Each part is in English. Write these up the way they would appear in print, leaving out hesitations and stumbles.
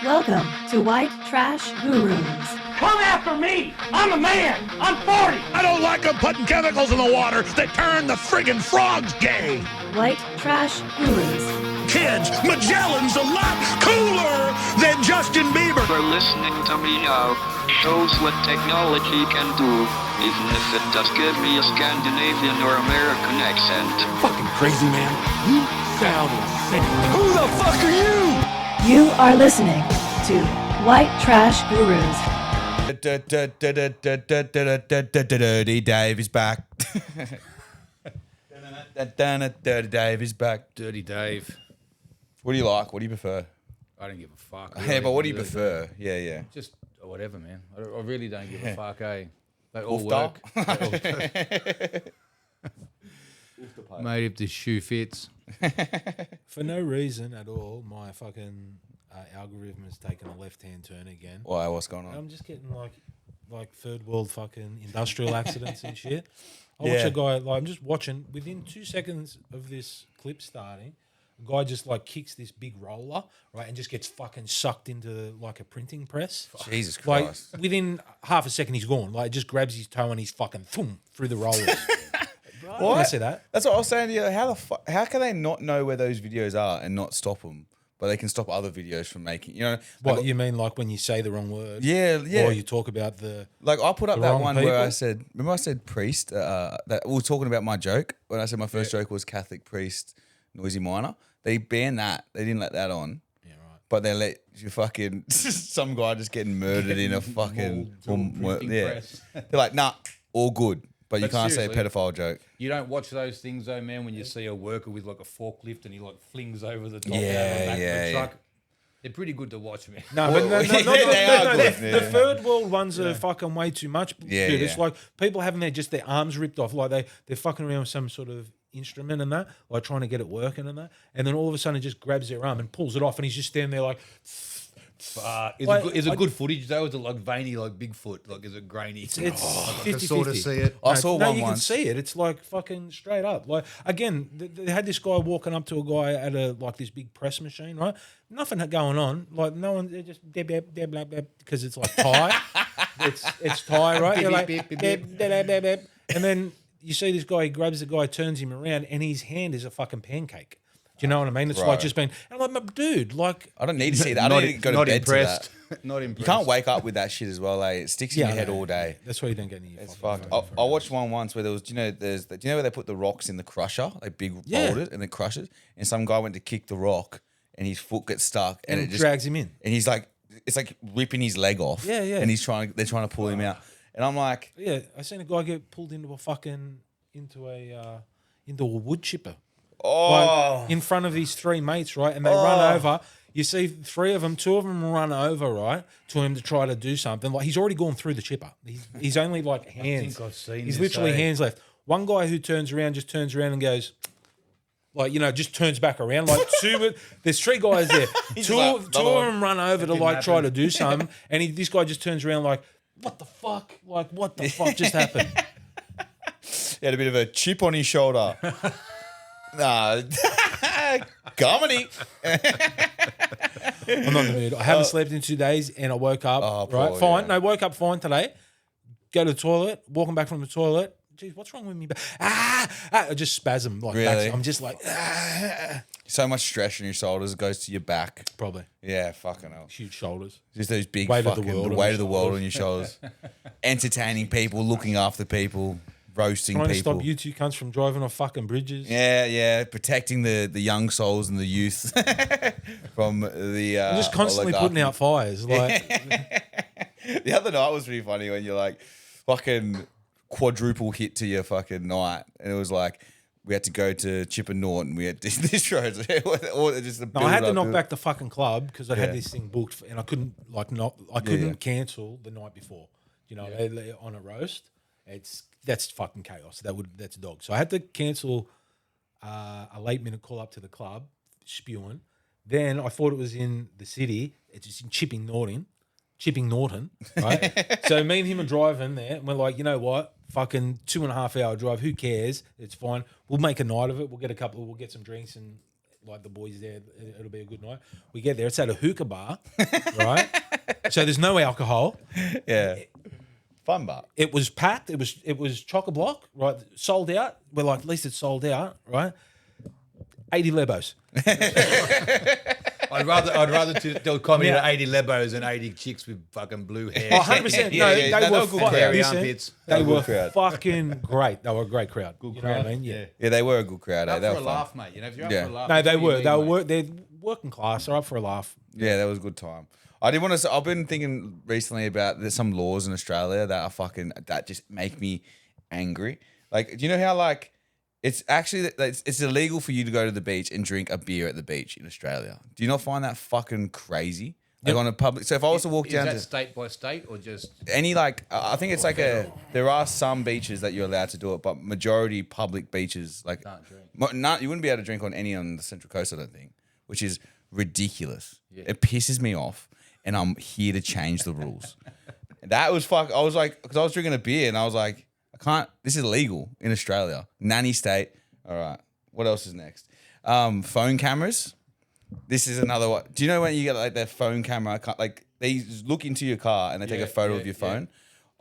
Welcome to White Trash Gurus. Come after me! I'm a man! I'm 40! I don't like them putting chemicals in the water that turn the friggin' frogs gay. White Trash Gurus. Kids, Magellan's a lot cooler than Justin Bieber. For listening to me now shows what technology can do, even if it does give me a Scandinavian or American accent. Fucking crazy, man. You sound insane. Who the fuck are you? You are listening to White Trash Gurus. Dirty Dave is back. Dirty Dave is back. Dirty Dave. What do you like? What do you prefer? I don't give a fuck. Yeah, but what do you prefer? Yeah. Just whatever, man. I really don't give a fuck, eh? They all Oofda. work. Mate, if the shoe fits. For no reason at all, my fucking algorithm has taken a left-hand turn again. Why? What's going on? I'm just getting like third world fucking industrial accidents and shit. I watch Yeah. a guy, I'm just watching, within 2 seconds of this clip starting, a guy just kicks this big roller, right, and just gets fucking sucked into like a printing press. Jesus Christ. Like within half a second he's gone. Like just grabs his toe and he's fucking thump through the rollers. What? I see that. That's what I was saying to you. How can they not know where those videos are and not stop them? But they can stop other videos from making, What you mean, like when you say the wrong word? Yeah. Or you talk about the... Like I put up The that wrong one where I people? said, remember I said priest? That we were talking about my joke when I said my first joke was Catholic priest, noisy miner. They banned that. They didn't let that on. Yeah, right. But they let you fucking some guy just getting murdered in a fucking press. They're like, nah, all good. But you But can't say a seriously, pedophile joke. You don't watch those things though, man, when you see a worker with like a forklift and he like flings over the top out of the back of the truck. They're pretty good to watch, man. No, but no, They are good, the yeah. third world ones are fucking way too much. Yeah, dude. It's yeah. like people having their arms ripped off, like they're fucking around with some sort of instrument and that, like trying to get it working and that, and then all of a sudden it just grabs their arm and pulls it off, and he's just standing there like. Is it good footage though? Is it like veiny, like Bigfoot? Like is it grainy? It's I can 50-50. sort of see it. I saw one you once. can see it. It's like fucking straight up. Like again, they had this guy walking up to a guy at this big press machine, right? Nothing going on. Like no one. They're just because it's like Thai. it's Thai, right? You're like and then you see this guy. He grabs the guy, turns him around, and his hand is a fucking pancake. Do you know what I mean? It's Right. like just been. And I'm like, dude, like. I don't need to see that. I don't need to go to bed impressed. to that. Not impressed. You can't wake up with that shit as well, eh? It sticks in your head all day. That's why you don't get any. It's fucked. I watched one once where there was, do you know where they put the rocks in the crusher, like big boulders, and it crushes, and some guy went to kick the rock, and his foot gets stuck, and it just drags him in. and he's like, it's like ripping his leg off. Yeah. And they're trying to pull him out, and I'm like, Yeah, I seen a guy get pulled into a wood chipper. oh, Like, in front of his three mates, right? And they run over. You see three of them, two of them run over, right, to him to try to do something. Like he's already gone through the chipper. He's only like hands. think I've seen He's this, literally eh? hands left. One guy who turns around and goes, like, just turns back around. Like there's three guys there. Two like, of them run over to like try to do something, and this guy just turns around like, what the fuck? Like, what the fuck just happened? he had a bit of a chip on his shoulder. Nah, comedy. I'm not in the mood. I haven't slept in 2 days, and I woke up right poor, fine. yeah. No, I woke up fine today. Go to the toilet, walking back from the toilet. Geez, what's wrong with me? I just spasm like Really? back. I'm just like So much stress on your shoulders goes to your back. probably Yeah, fucking hell. huge shoulders. Just those big Weight of the fucking world the on weight your of the world on your shoulders. Entertaining people, looking after people, roasting Trying to people. stop you two cunts from driving off fucking bridges. Yeah, protecting the young souls and the youth from the. I'm just constantly oligarchy. putting out fires. Like The other night was pretty funny when you're like fucking quadruple hit to your fucking night, and it was like we had to go to Chipper Norton. We had this road. no, I had to knock back the fucking club because I had this thing booked, and I couldn't cancel the night before. On a roast, that's fucking chaos. That's dog. So I had to cancel a late minute call up to the club, spewing. Then I thought it was in the city. It's just in Chipping Norton, right? So me and him are driving there, and we're like, you know what? Fucking 2.5 hour drive. Who cares? It's fine. We'll make a night of it. We'll get some drinks and like the boys there. It'll be a good night. We get there. It's at a hookah bar, right? So there's no alcohol. Yeah. Fun bar. It was packed. It was chock-a-block, right? Sold out. We're like, at least it's sold out, right? 80 lebos. I'd rather tell comedy at 80 lebos than 80 chicks with fucking blue hair. 100%. They were good hairy crowd. armpits. They were crowd. fucking great. They were a great crowd. Good You crowd. know what I mean? Yeah. Yeah, they were a good crowd. Up They for were a fun. laugh, mate. You know, if you're up Yeah. for a laugh, No, that's they what you were. need, They're mate. working class. They're up for a laugh. Yeah, that was a good time. I did want to. I've been thinking recently about there's some laws in Australia that just make me angry. Like, do you know how like it's actually it's illegal for you to go to the beach and drink a beer at the beach in Australia? Do you not find that fucking crazy? Like on a public. So if I was to walk down Is to that state by state or just any like, I think it's like there are some beaches that you're allowed to do it, but majority public beaches like Can't drink. You wouldn't be able to drink on any on the Central Coast, I don't think, which is ridiculous. Yeah. It pisses me off, and I'm here to change the rules. That was fuck. I was like, because I was drinking a beer, and I was like, I can't. This is illegal in Australia, nanny state. All right, what else is next? Phone cameras. This is another one. Do you know when you get like their phone camera? Like they look into your car and they take a photo of your phone.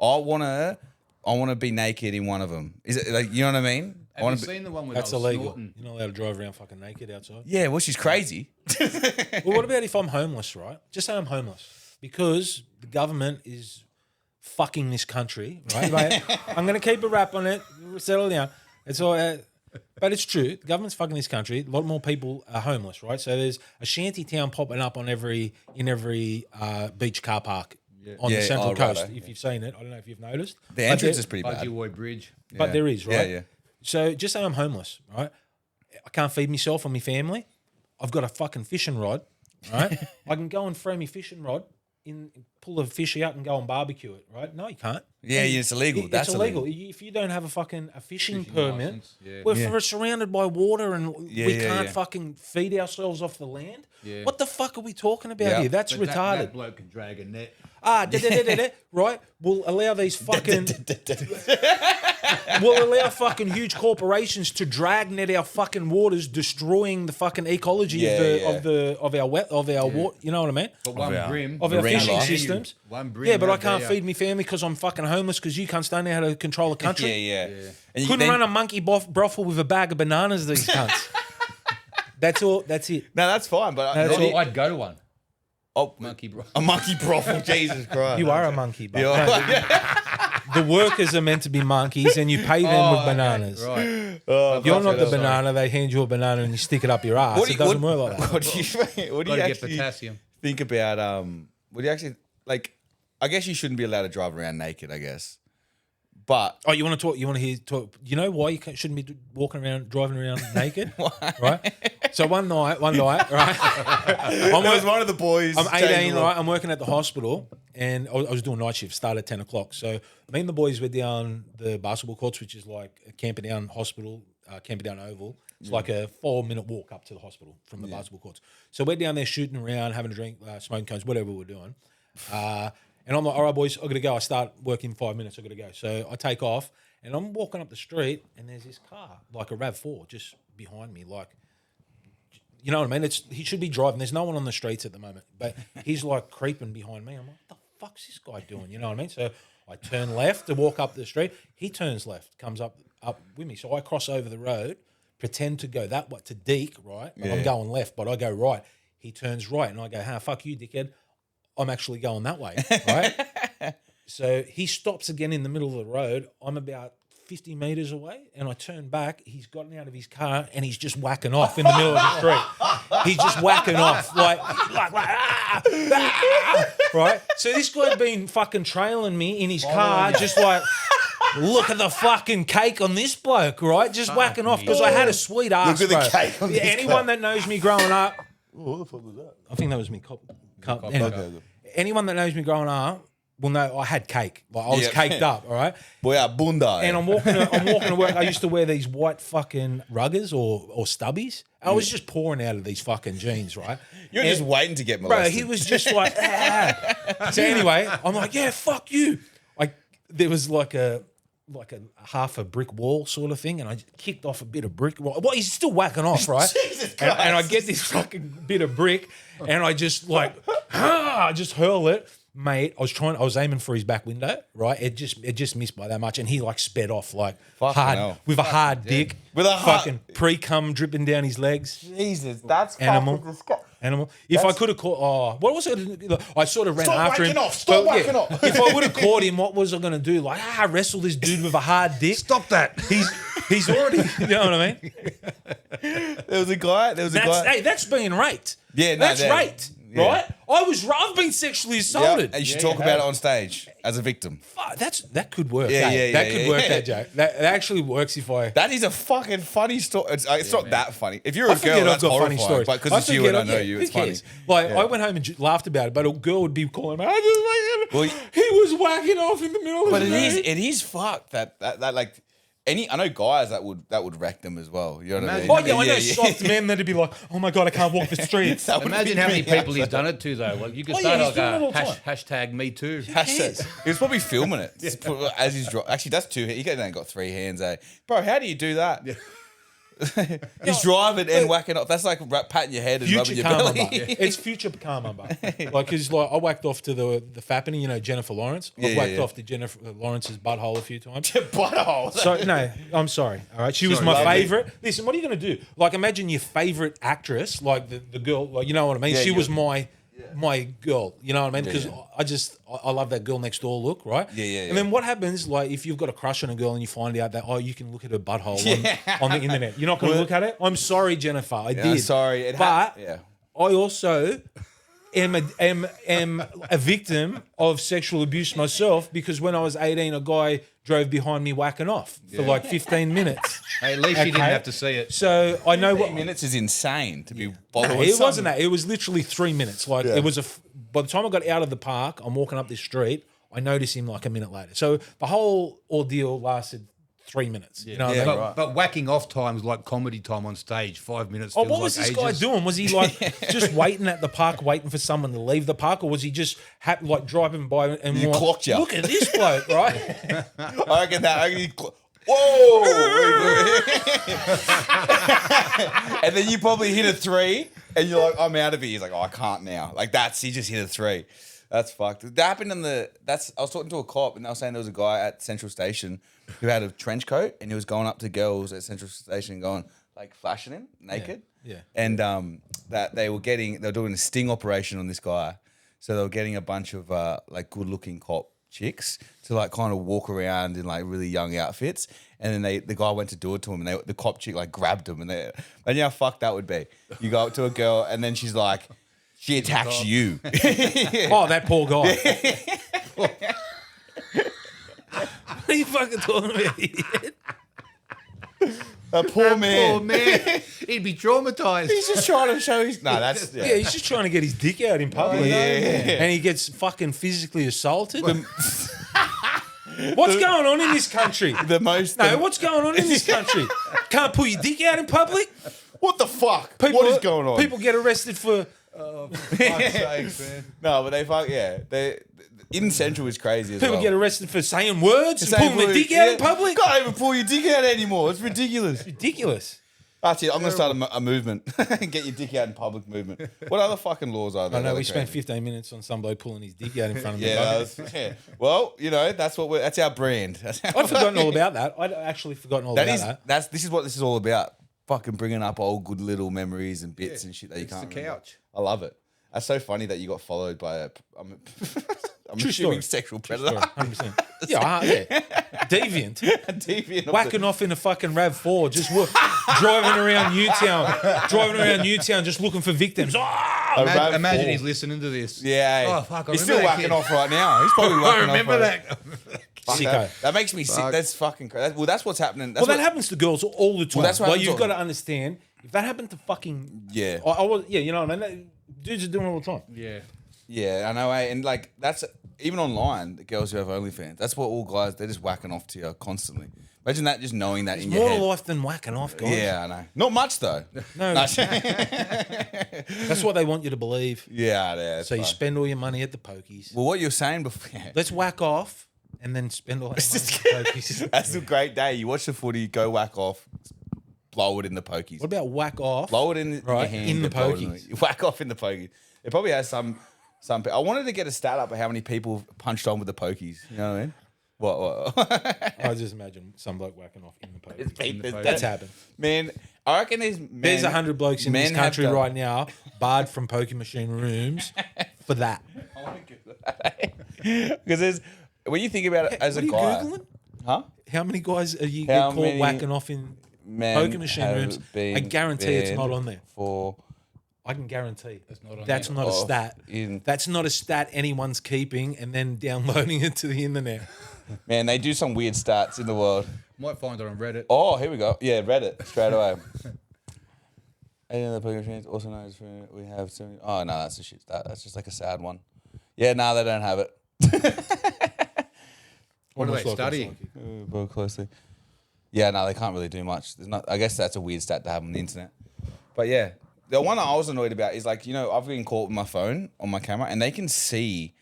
I wanna be naked in one of them. Is it like, you know what I mean? Have you seen the one where That's they were illegal. snorting? You're not allowed to drive around fucking naked outside. Yeah, well, she's crazy. Well, what about if I'm homeless, right? Just say I'm homeless because the government is fucking this country, right? Like, I'm going to keep a rap on it. Settle down. It's all, but it's true. The government's fucking this country. A lot more people are homeless, right? So there's a shanty town popping up in every beach car park on the Central Coast. Righto. If you've seen it, I don't know if you've noticed. The entrance is pretty bad. Budgie Bridge. But there is, right? Yeah. So just say I'm homeless, right? I can't feed myself or my family. I've got a fucking fishing rod, right? I can go and throw my fishing rod in, pull the fish out and go and barbecue it, right? No, you can't. Yeah, it's illegal. That's illegal. If you don't have a fucking fishing permit, license, yeah. we're surrounded by water and we can't yeah. fucking feed ourselves off the land. Yeah. What the fuck are we talking about Yeah. here? That's But retarded. That bloke can drag a net. Right? We'll allow these fucking we'll allow fucking huge corporations to drag net our fucking waters, destroying the fucking ecology of our water. You know what I mean? But one brim. Of The our fishing rainbow. systems. One brim. Yeah, but I right can't there. feed me family because I'm fucking homeless because you cunts don't know how to control a country. Yeah. And you Couldn't run a monkey brothel with a bag of bananas, these cunts. That's all. That's it. No, that's fine. But That's it. I'd go to one. oh, Monkey bro. a monkey brothel. Jesus Christ. You are a monkey, but You no, are. the workers are meant to be monkeys, and you pay them with bananas. Right. You're not the Sorry. banana. They hand you a banana and you stick it up your ass. It doesn't work like that. What do you Got to get actually potassium. think about? What do you actually like? I guess you shouldn't be allowed to drive around naked. I guess, but Oh, you want to talk? You want to hear talk? You know why you shouldn't be driving around naked? Right. So one night, right? I was one of the boys. I'm 18, changed the law. right? I'm working at the hospital, and I was doing night shift. Start at 10 o'clock. So me and the boys were down the basketball courts, which is like a Camperdown Hospital, Camperdown Oval. It's like a 4-minute walk up to the hospital from the basketball courts. So we're down there shooting around, having a drink, smoking cones, whatever we're doing. And I'm like, all right, boys, I got to go. I start working in 5 minutes. I got to go. So I take off, and I'm walking up the street, and there's this car, like a RAV4, just behind me, like. You know what I mean? He should be driving. There's no one on the streets at the moment, but he's like creeping behind me. I'm like, what the fuck's this guy doing? You know what I mean? So I turn left to walk up the street. He turns left, comes up with me. So I cross over the road, pretend to go that way to Deke, right? But I'm going left, but I go right. He turns right, and I go, fuck you, dickhead. I'm actually going that way, right? So he stops again in the middle of the road. I'm about 50 meters away, and I turn back. He's gotten out of his car and he's just whacking off in the middle of the street. He's just whacking off like right. So this guy's been fucking trailing me in his car, just like, look at the fucking cake on this bloke, right? Just whacking off because I had a sweet ass. Look at the bro. cake on Yeah, this anyone that knows me growing up, What the fuck was that? I think that was me. Anyway, anyone that knows me growing up will know I had cake. Like I was caked up, all right? Boy, bunda. And I'm walking to work. I used to wear these white fucking ruggers or stubbies. I was just pouring out of these fucking jeans, right? You're just waiting to get Bro, molested. he was just like, So anyway, I'm like, yeah, fuck you. There was like like a half a brick wall sort of thing, and I just kicked off a bit of brick. Well, he's still whacking off, right? Jesus and Christ. I get this fucking bit of brick, and I just like, I just hurl it. Mate, I was aiming for his back window, right? It just missed by that much, and he like sped off like Fucking hard hell. with a hard dick, With a fucking pre-cum dripping down his legs. Jesus, that's Animal. fucking disgusting. Animal. If I could have caught, what was it? I sort of ran Stop after him. whacking off. Stop But, whacking off. If I would have caught him, what was I going to do? Like, wrestle this dude with a hard dick? Stop that. He's already, you know what I mean? There was a guy. Hey, that's being raped. Yeah, no, that's that- raped, yeah. right? I've been sexually Yeah, assaulted. and you should talk about it on stage as a victim. Fuck, that could work. Yeah, hey. yeah, that yeah, could yeah, work. yeah. That joke. That actually works if I. That is a fucking funny story. It's not that funny. If you're a I forget girl, I've that's got horrifying. funny stories. But because it's you and I know you, who it's funny. cares? Like, Yeah. I went home and laughed about it, but a girl would be calling me, Well, he was whacking off in the middle of But the night. it is fucked that like I know guys that would wreck them as well. You know what I mean? Oh, yeah, I know soft men that'd be like, oh my God, I can't walk the streets. That would Imagine be how many me. people he's done it to, though. Like, you could Oh, yeah, start he's like doing it all a the time. hashtag me too. Hashtag. He was probably filming it as he's actually that's two. He only got 3 hands, bro. How do you do that? Yeah. He's driving and whacking off. That's like patting your head and rubbing Future your karma, belly. bro. It's future karma, bro. Like, cause like I whacked off to the fappening, you know, Jennifer Lawrence. Yeah, I've yeah, whacked yeah. off to Jennifer Lawrence's butthole a few times. Butthole. So no, I'm sorry. All right, she was my favorite. Listen, what are you gonna do? Like, imagine your favorite actress, like the girl, like, you know what I mean? Yeah, She yeah. was my girl. You know what I mean? Because Yeah. I love that girl next door look, right? Yeah, yeah, And yeah. then what happens, like, if you've got a crush on a girl and you find out that you can look at her butthole on the internet, you're not going to look at it. I'm sorry, Jennifer. I did. Sorry. But yeah. I also am a victim of sexual abuse myself, because when I was 18, a guy drove behind me whacking off for like 15 minutes. Hey, at least you didn't have to see it. So I know 15 minutes is insane to be bothered No, with it something. wasn't that. It was literally 3 minutes. Like, it was by the time I got out of the park, I'm walking up this street, I noticed him like a minute later. So the whole ordeal lasted 3 minutes. You know what I mean? But whacking off time's like comedy time on stage. 5 minutes. Oh, feels what was like this guy ages. doing? Was he like just waiting at the park, waiting for someone to leave the park, or was he just like driving by and He like, clocked you. look at this bloke, right? I reckon he whoa! And then you probably hit a 3, and you're like, I'm out of here. He's like, I can't now. Like he just hit a 3. That's fucked. That happened I was talking to a cop, and they were saying there was a guy at Central Station who had a trench coat, and he was going up to girls at Central Station and going, like, flashing him naked. Yeah. And that they were doing a sting operation on this guy. So they were getting a bunch of like good looking cop chicks to like kind of walk around in like really young outfits. And then the guy went to do it to him, and the cop chick like grabbed him, and imagine how fucked that would be. You go up to a girl, and then she's like, she attacks you. Oh, that poor guy. What are you fucking talking about, idiot? A poor man. Poor man. He'd be traumatized. He's just trying to show his. No, that's Yeah, he's just trying to get his dick out in public. Yeah. And he gets fucking physically assaulted. What's going on in this country? What's going on in this country? Can't put your dick out in public? What the fuck? What is going on? People get arrested for... For fuck's sake, man. No, but they in Central is crazy as People well. get arrested for saying words and Saying pulling their words, dick out in yeah. public? Can't even pull your dick out anymore. It's ridiculous. Ridiculous. That's it. I'm going to start a movement. Get your dick out in public movement. What other fucking laws are there? I know, that we are spent crazy? 15 minutes on some bloke pulling his dick out in front of me. Yeah, yeah. Well, you know, that's our brand. That's I'd forgotten all about that. I'd actually forgotten all about that. This is what this is all about. Fucking bringing up old good little memories and bits and shit that you It's can't the remember. couch. I love it. That's so funny that you got followed by I'm True assuming story. sexual Sorry, predator. 100%. Yeah. Deviant. Deviant of Whacking off in a fucking RAV4, just driving around Newtown, just looking for victims. Oh! Imagine he's listening to this. Yeah. Oh, fuck, I He's remember still that whacking kid. off right now. He's probably whacking I remember off that. Fuck Sicko. that makes me sick. That's fucking crazy. Well, that's what's happening. That's Well, that happens to girls all the time. that's what like, happens you've all- got to understand, if that happened to fucking... Yeah. you know what I mean? Dudes are doing it all the time. Yeah. Yeah, I know, eh? And like that's even online, the girls who have OnlyFans, that's what all guys, they're just whacking off to you constantly. Imagine that, just knowing that in your More head. life than whacking off, guys. Yeah, I know. Not much though. No, that's what they want you to believe. Yeah, So you spend all your money at the pokies. Well, what you were saying before, Let's whack off and then spend all that money on pokies. That's a great day. You watch the footy, go whack off, blow it in the pokies. What about whack off? Blow it in your hand. in the blow it pokies. Whack off in the pokies. It probably has some. I wanted to get a stat up of how many people punched on with the pokies. You know what I mean? What? I just imagine some bloke whacking off in the pokies. That's That's happened. Man, I reckon There's 100 blokes in this country right now barred from poker machine rooms for that. Because there's when you think about it as What a are you guy, Googling? huh? How many guys are you How get caught many whacking off in Men poker machine have rooms? been I guarantee it's not on there. For I can guarantee. That's not on That's not a there. stat. That's not a stat anyone's keeping and then downloading it to the internet. man, they do some weird stats in the world. Might find it on Reddit. Oh, here we go. Yeah, Reddit straight away. 8 of the poker machines also known as we have 70. Oh no, that's a shit stat. That's just like a sad one. Yeah, no, they don't have it. What are they Almost like studying? Very closely. Yeah, no, they can't really do much. There's not. I guess that's a weird stat to have on the internet. But yeah, the one I was annoyed about is like, you know, I've been caught with my phone on my camera, and they can see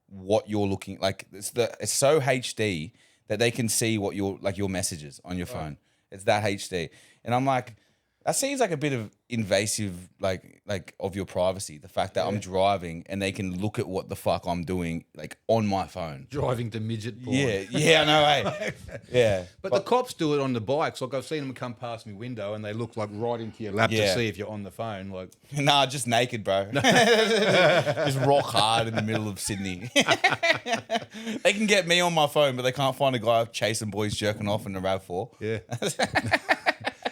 what you're looking like. It's so HD that they can see what your messages on your phone. It's that HD, and I'm like, that seems like a bit of invasive, like of your privacy. The fact that I'm driving and they can look at what the fuck I'm doing, like on my phone. Driving to midget porn. Yeah, I know, eh? Yeah, But the cops do it on the bikes. Like I've seen them come past my window and they look like right into your lap to Yeah. see if you're on the phone. Like nah, just naked, bro. Just rock hard in the middle of Sydney. They can get me on my phone, but they can't find a guy chasing boys jerking off in the RAV4. yeah.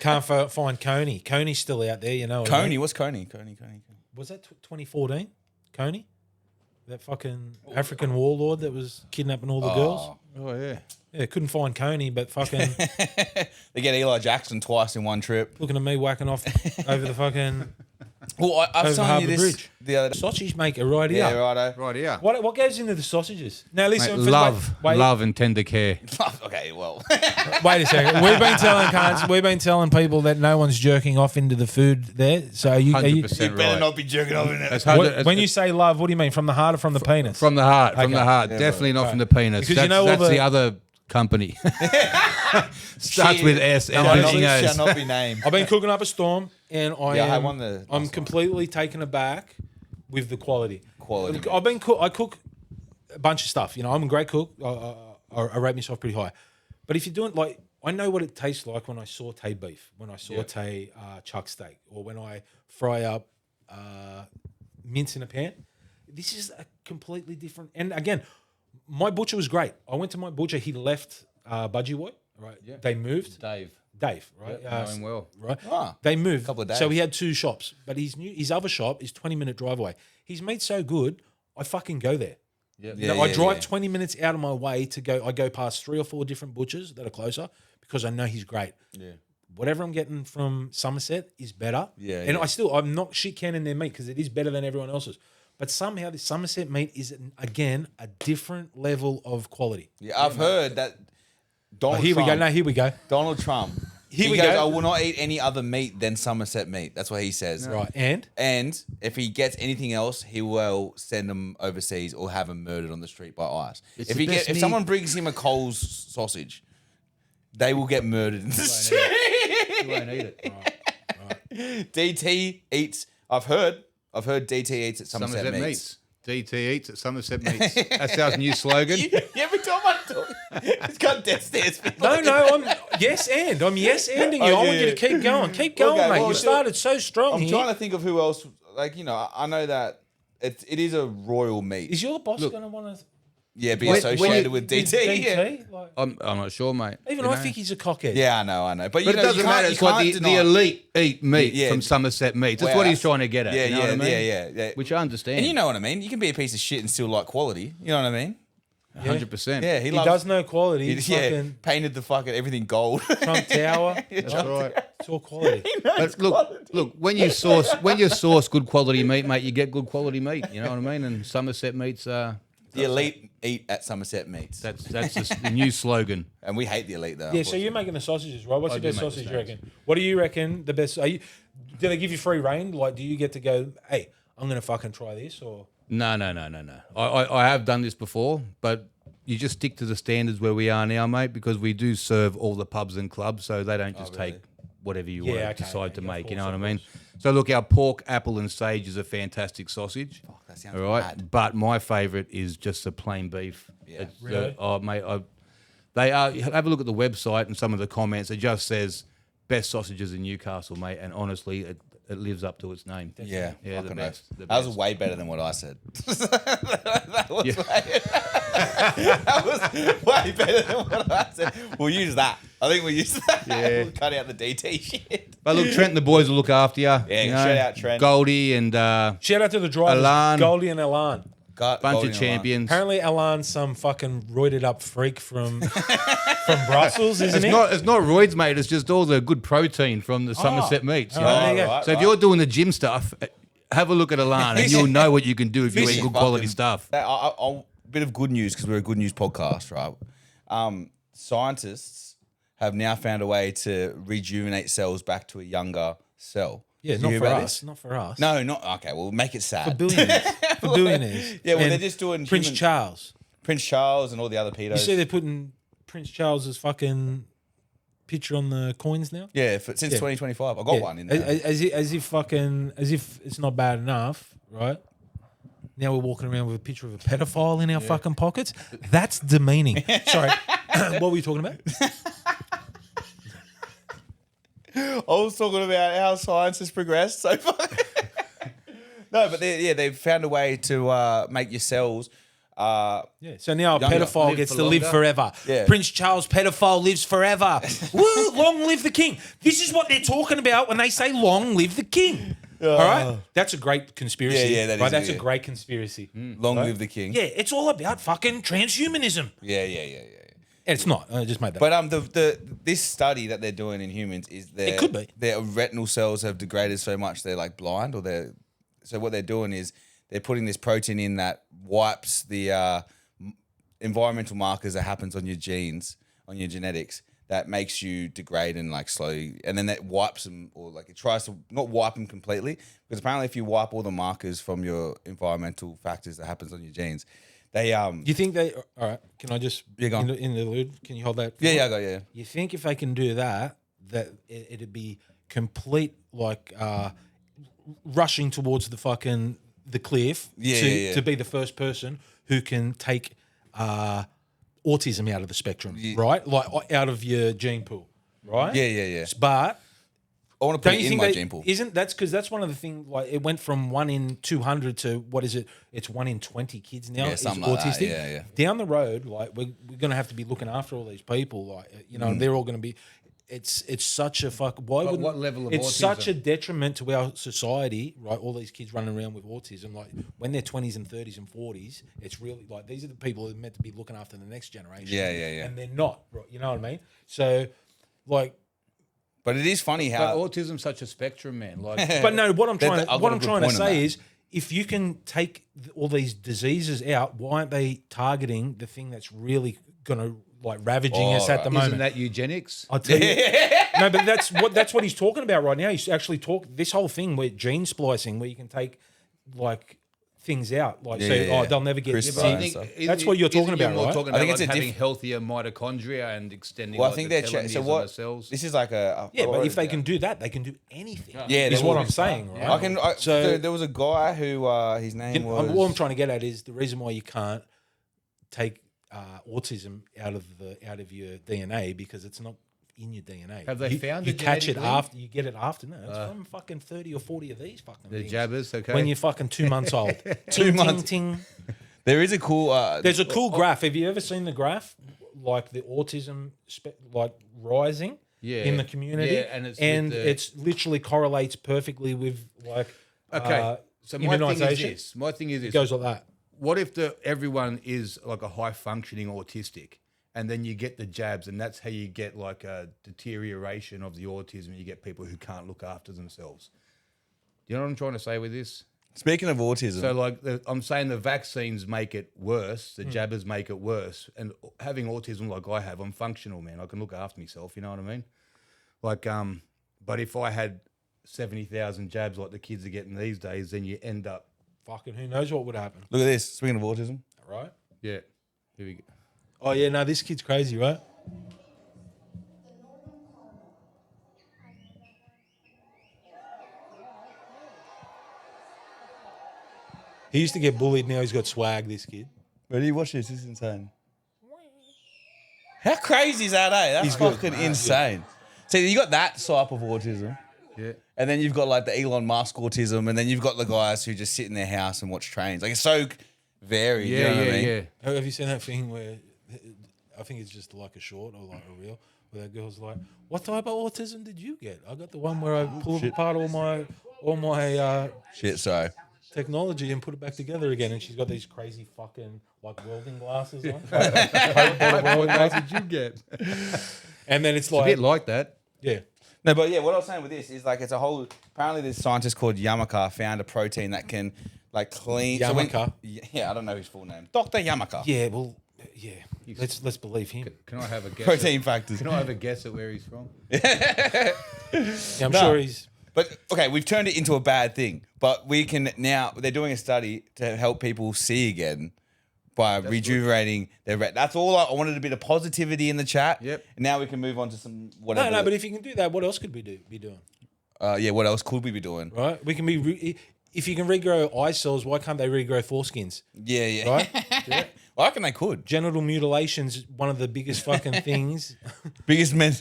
Can't find Coney. Coney's still out there, you know. what I Coney, mean? what's Coney? Coney. Was that 2014? Coney? That fucking African warlord that was kidnapping all the girls? Oh yeah. Yeah, couldn't find Coney, but fucking They get Eli Jackson twice in one trip. looking at me whacking off over the fucking Well, I was over telling you Harbour this Bridge. the other day. Sausage maker right here. Yeah, righto. Right here. What goes into the sausages? Now listen, Mate, for- love, wait, love and tender care. Okay, well. wait a second. We've been telling people that no one's jerking off into the food there. So are you 100% You better right. not be jerking off in it. That's 100 when you say love, what do you mean? From the heart or from the penis? from the heart, from Okay. the heart. Definitely not from the penis. Because That's, you know all that's the- the other company. Starts with S and everything shall else. not be named. I've been cooking up a storm, and Yeah, I had one the last I'm one. completely taken aback with the quality. Quality. I cook a bunch of stuff. You know, I'm a great cook. I rate myself pretty high. But if you're doing like, I know what it tastes like when I saute beef, when I saute chuck steak, or when I fry up mince in a pan. This is a completely different. And again, my butcher was great. I went to my butcher. He left Budgie White. Right. Yeah. They moved. Dave. Right? Know him well. Right. Ah, They moved. couple of days. So he had 2 shops, but his other shop is 20-minute drive away. His meat's so good, I fucking go there. Yeah. You know, I drive 20 minutes out of my way to go. I go past 3 or 4 different butchers that are closer because I know he's great. Yeah. Whatever I'm getting from Somerset is better. Yeah, And yeah. I'm not shit canning their meat because it is better than everyone else's. But somehow the Somerset meat is, again, a different level of quality. Yeah, I've heard that Donald Here Trump. we go. No, here we go. Donald Trump. Here he we goes, go. I will not eat any other meat than Somerset meat. That's what he says. Right. And if he gets anything else, he will send them overseas or have them murdered on the street by ICE. It's If the best if meat. someone brings him a Coles sausage, they will get murdered in the street. You won't eat it. DT eats. I've heard DT eats at Somerset, Somerset meats. Meats. DT eats at Somerset Meats. That's our new slogan. Every time I talk, it's got death stares. no, I'm yes and. I'm yes anding you. Oh, I yeah, want you to yeah. keep going. Keep going, Okay, mate. well, You started so strong I'm here. trying to think of who else. Like, you know, I know that it is a royal meat. Is your boss going to want to Yeah, be When- associated when with with DT. Yeah. DT? Like, I'm not sure, mate. even You I know? think he's a cockhead. Yeah, I know. But you But know, it doesn't you can't, matter. you It's like can't the elite eat meat Yeah. from Somerset Meats. That's Wow, what he's trying to get at. Yeah, you know what I mean? yeah. Which I understand. And you know what I mean? You can be a piece of shit and still like quality. You know what I mean? 100%. Yeah, He loves, does know quality. He, He's yeah, fucking painted the fucking everything gold. Trump Tower. That's right. It's all quality. But look, when you source good quality meat, mate, you get good quality meat. You know what I mean? And Somerset Meats, The elite eat at Somerset Meats. that's the new slogan. And we hate the elite though. Yeah, so you're making the sausages, right? What's I the do best make the sausage you steaks. reckon? What do you reckon the best? Do they give you free reign? Like, do you get to go, hey, I'm going to fucking try this? Or No. I have done this before, but you just stick to the standards where we are now, mate, because we do serve all the pubs and clubs, so they don't just take whatever you decide to make. You know what I mean? So look, our pork, apple, and sage is a fantastic sausage. Fuck, that sounds all right, bad. but my favourite is just the plain beef. Yeah. It's, Really? mate, they are. Have a look at the website and some of the comments. It just says best sausages in Newcastle, mate, and honestly, it lives up to its name. Yeah, Yeah, the fucking best. oath. The That was best. way better than what I said. that was way better than what I said. We'll use that. I think we'll use that. Yeah. We'll cut out the DT shit. But look, Trent and the boys will look after you. Yeah, shout out Trent. Goldie and Shout out to the drivers, Alan. Goldie and Alan. bunch of champions. Apparently, Alan's some fucking roided up freak from Brussels, isn't he? It's not roids, mate. It's just all the good protein from the Somerset meats. You know? there you go. right, So if you're doing the gym stuff, have a look at Alan and you'll know what you can do if you eat good quality stuff. A bit of good news, because we're a good news podcast, right? Scientists have now found a way to rejuvenate cells back to a younger cell. Yeah, Did you not hear for about us. this? Not for us. No, not okay. Well, make it sad. For billionaires. For billionaires. Yeah, well, And they're just doing Prince human- Charles. Prince Charles and all the other pedos. You see they're putting Prince Charles's fucking picture on the coins now? Yeah, since 2025, I got one in there. As if it's not bad enough, right? Now we're walking around with a picture of a pedophile in our fucking pockets. That's demeaning. Sorry, what were you talking about? I was talking about how science has progressed so far. No, but they've found a way to make your cells. Yeah. So now a Younger. pedophile Live gets for to live longer. forever. Yeah. Prince Charles pedophile lives forever. Woo! Long live the king. This is what they're talking about when they say "long live the king." All right, that's a great conspiracy. Yeah, that is right. That's good. a great conspiracy. Long live the king. Yeah, it's all about fucking transhumanism. Yeah. It's not. I just made that. But this study that they're doing in humans is It could be. their retinal cells have degraded so much they're like blind, so what they're doing is they're putting this protein in that wipes the environmental markers that happens on your genes, on your genetics, that makes you degrade and like slowly, and then that wipes them, or like it tries to not wipe them completely, because apparently if you wipe all the markers from your environmental factors that happens on your genes, they You think they? All right. Can I just Yeah, go on. in the lid? Can you hold that? I got yeah. You think if they can do that, that it'd be complete like rushing towards the fucking the cliff to be the first person who can take autism out of the spectrum, right? Like out of your gene pool, right? Yeah. But I want to put don't it you in think my they, gene pool. isn't that's because that's one of the things, like it went from 1 in 200 to what is it? It's 1 in 20 kids now is something like that, autistic. yeah. Down the road, like we're going to have to be looking after all these people, like they're all going to be. It's such a fuck. Why But would what level of It's autism? such a detriment to our society, right? All these kids running around with autism, like when they're 20s and 30s and 40s, it's really like these are the people who are meant to be looking after the next generation. Yeah. And they're not, right? You know what I mean? So, like. But it is funny But how autism's such a spectrum, man. Like, But no, what I'm I've trying got a good to point on say that. is, if you can take all these diseases out, why aren't they targeting the thing that's really going to like ravaging us at the isn't moment? that eugenics? I'll tell you. No, but that's what he's talking about right now. He's actually this whole thing with gene splicing, where you can take like things out, like they'll never get. CRISPR See, and stuff. that's what you're talking about, right? Talking I about think it's like a having healthier mitochondria and extending. well, I like, think the they're telomeres so on what the cells. this is like a Yeah, but if they can do that, they can do anything. Yeah, is they what will. I'm saying, right? I can. So- So there was a guy who his name was. All I'm trying to get at is the reason why you can't take autism out of your DNA, because it's not in your DNA. Have they found you it catch it genetically? after you get it after? No, it's from fucking 30 or 40 of these fucking The things. jabbers, okay. When you're fucking 2 months old. 2 months. Ting. There is a cool. There's a cool graph. Have you ever seen the graph, like the autism like rising in the community? Yeah, and it's with literally correlates perfectly with like Okay, so my thing is immunisation. this. My thing is this. It goes like that. What if everyone is like a high functioning autistic, and then you get the jabs, and that's how you get like a deterioration of the autism. You get people who can't look after themselves. You know what I'm trying to say with this? Speaking of autism, So like I'm saying, the vaccines make it worse. The jabbers make it worse. And having autism like I have, I'm functional, man. I can look after myself. You know what I mean? Like, but if I had 70,000 jabs like the kids are getting these days, then you end up. Fucking who knows what would happen, look at this. Speaking of autism, right? Yeah. Here we go. Oh yeah, no, this kid's crazy, right? He used to get bullied. Now he's got swag. This kid. Ready? Watch this. This is insane. How crazy is that, eh? That's He's good. fucking insane. See, you got that type of autism. Yeah. And then you've got like the Elon Musk autism, and then you've got the guys who just sit in their house and watch trains. Like it's so varied. Yeah, you know yeah, what I mean? yeah. Have you seen that thing where I think it's just like a short or like a reel where that girl's like, "What type of autism did you get?" I got the one where I pull apart all my Shit, sorry. technology and put it back together again, and she's got these crazy fucking like welding glasses on. What did you get? And then it's A like, bit like that. yeah, No, but yeah, what I was saying with this is like it's a whole. Apparently, this scientist called Yamaka found a protein that can like clean. Yamaka? Yeah, I don't know his full name. Dr. Yamaka. yeah, well, yeah. Let's believe him. Can I have a guess? Protein factors. Can I have a guess at where he's from? Yeah, I'm No. sure he's. But okay, we've turned it into a bad thing. But we can now. They're doing a study to help people see again by rejuvenating their ret. That's all I wanted. A bit of positivity in the chat. Yep. And now we can move on to some whatever. No, but if you can do that, what else could we be doing? Yeah, what else could we be doing? Right? We can be. If you can regrow eye cells, why can't they regrow foreskins? Yeah, yeah. Right? Yeah. Well, I reckon they could. Genital mutilation's one of the biggest fucking things. Biggest men.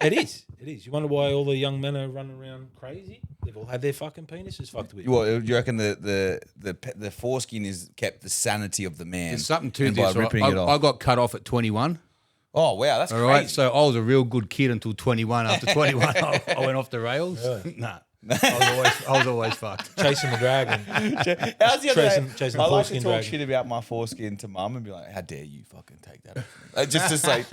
It is. It is. You wonder why all the young men are running around crazy? They've all had their fucking penises fucked with. Well, do you reckon the foreskin is kept the sanity of the man? There's something to and this. by ripping it off. I got cut off at 21. Oh wow, that's All crazy. right, so I was a real good kid until 21. After 21, I went off the rails. Nah, I was always fucked. Chasing the dragon. How's the other day? Chasing I the like to foreskin talk dragon. shit about my foreskin to mum and be like, "How dare you fucking take that?" Off me. Like, just like,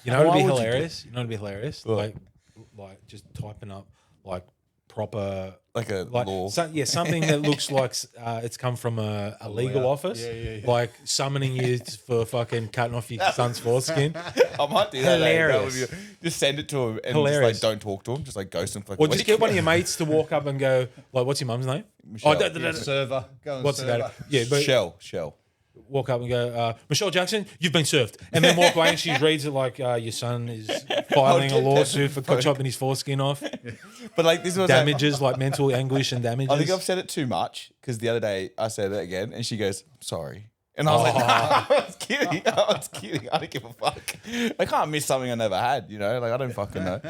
You know what'd Why be would you do- hilarious? You know what'd be hilarious? Like just typing up like proper like a like law. something that looks like it's come from a legal office. Like summoning you for fucking cutting off your son's foreskin. I might do that. Hilarious. That would be, just send it to him and Hilarious. just like don't talk to him. Just like ghost him for like Or a just week. get one of your mates to walk up and go, like, what's your mum's name? Michelle. Server. Go and What's server. that? Yeah, but Shell. walk up and go, Michelle Jackson, you've been served. And then walk away and she reads it like, your son is filing a lawsuit for chopping his foreskin off. But like this was Damages, like mental anguish and damages. I think I've said it too much because the other day I said it again and she goes, "I'm sorry." And I was like, I was kidding. I don't give a fuck. I can't miss something I never had, you know? Like, I don't fucking know.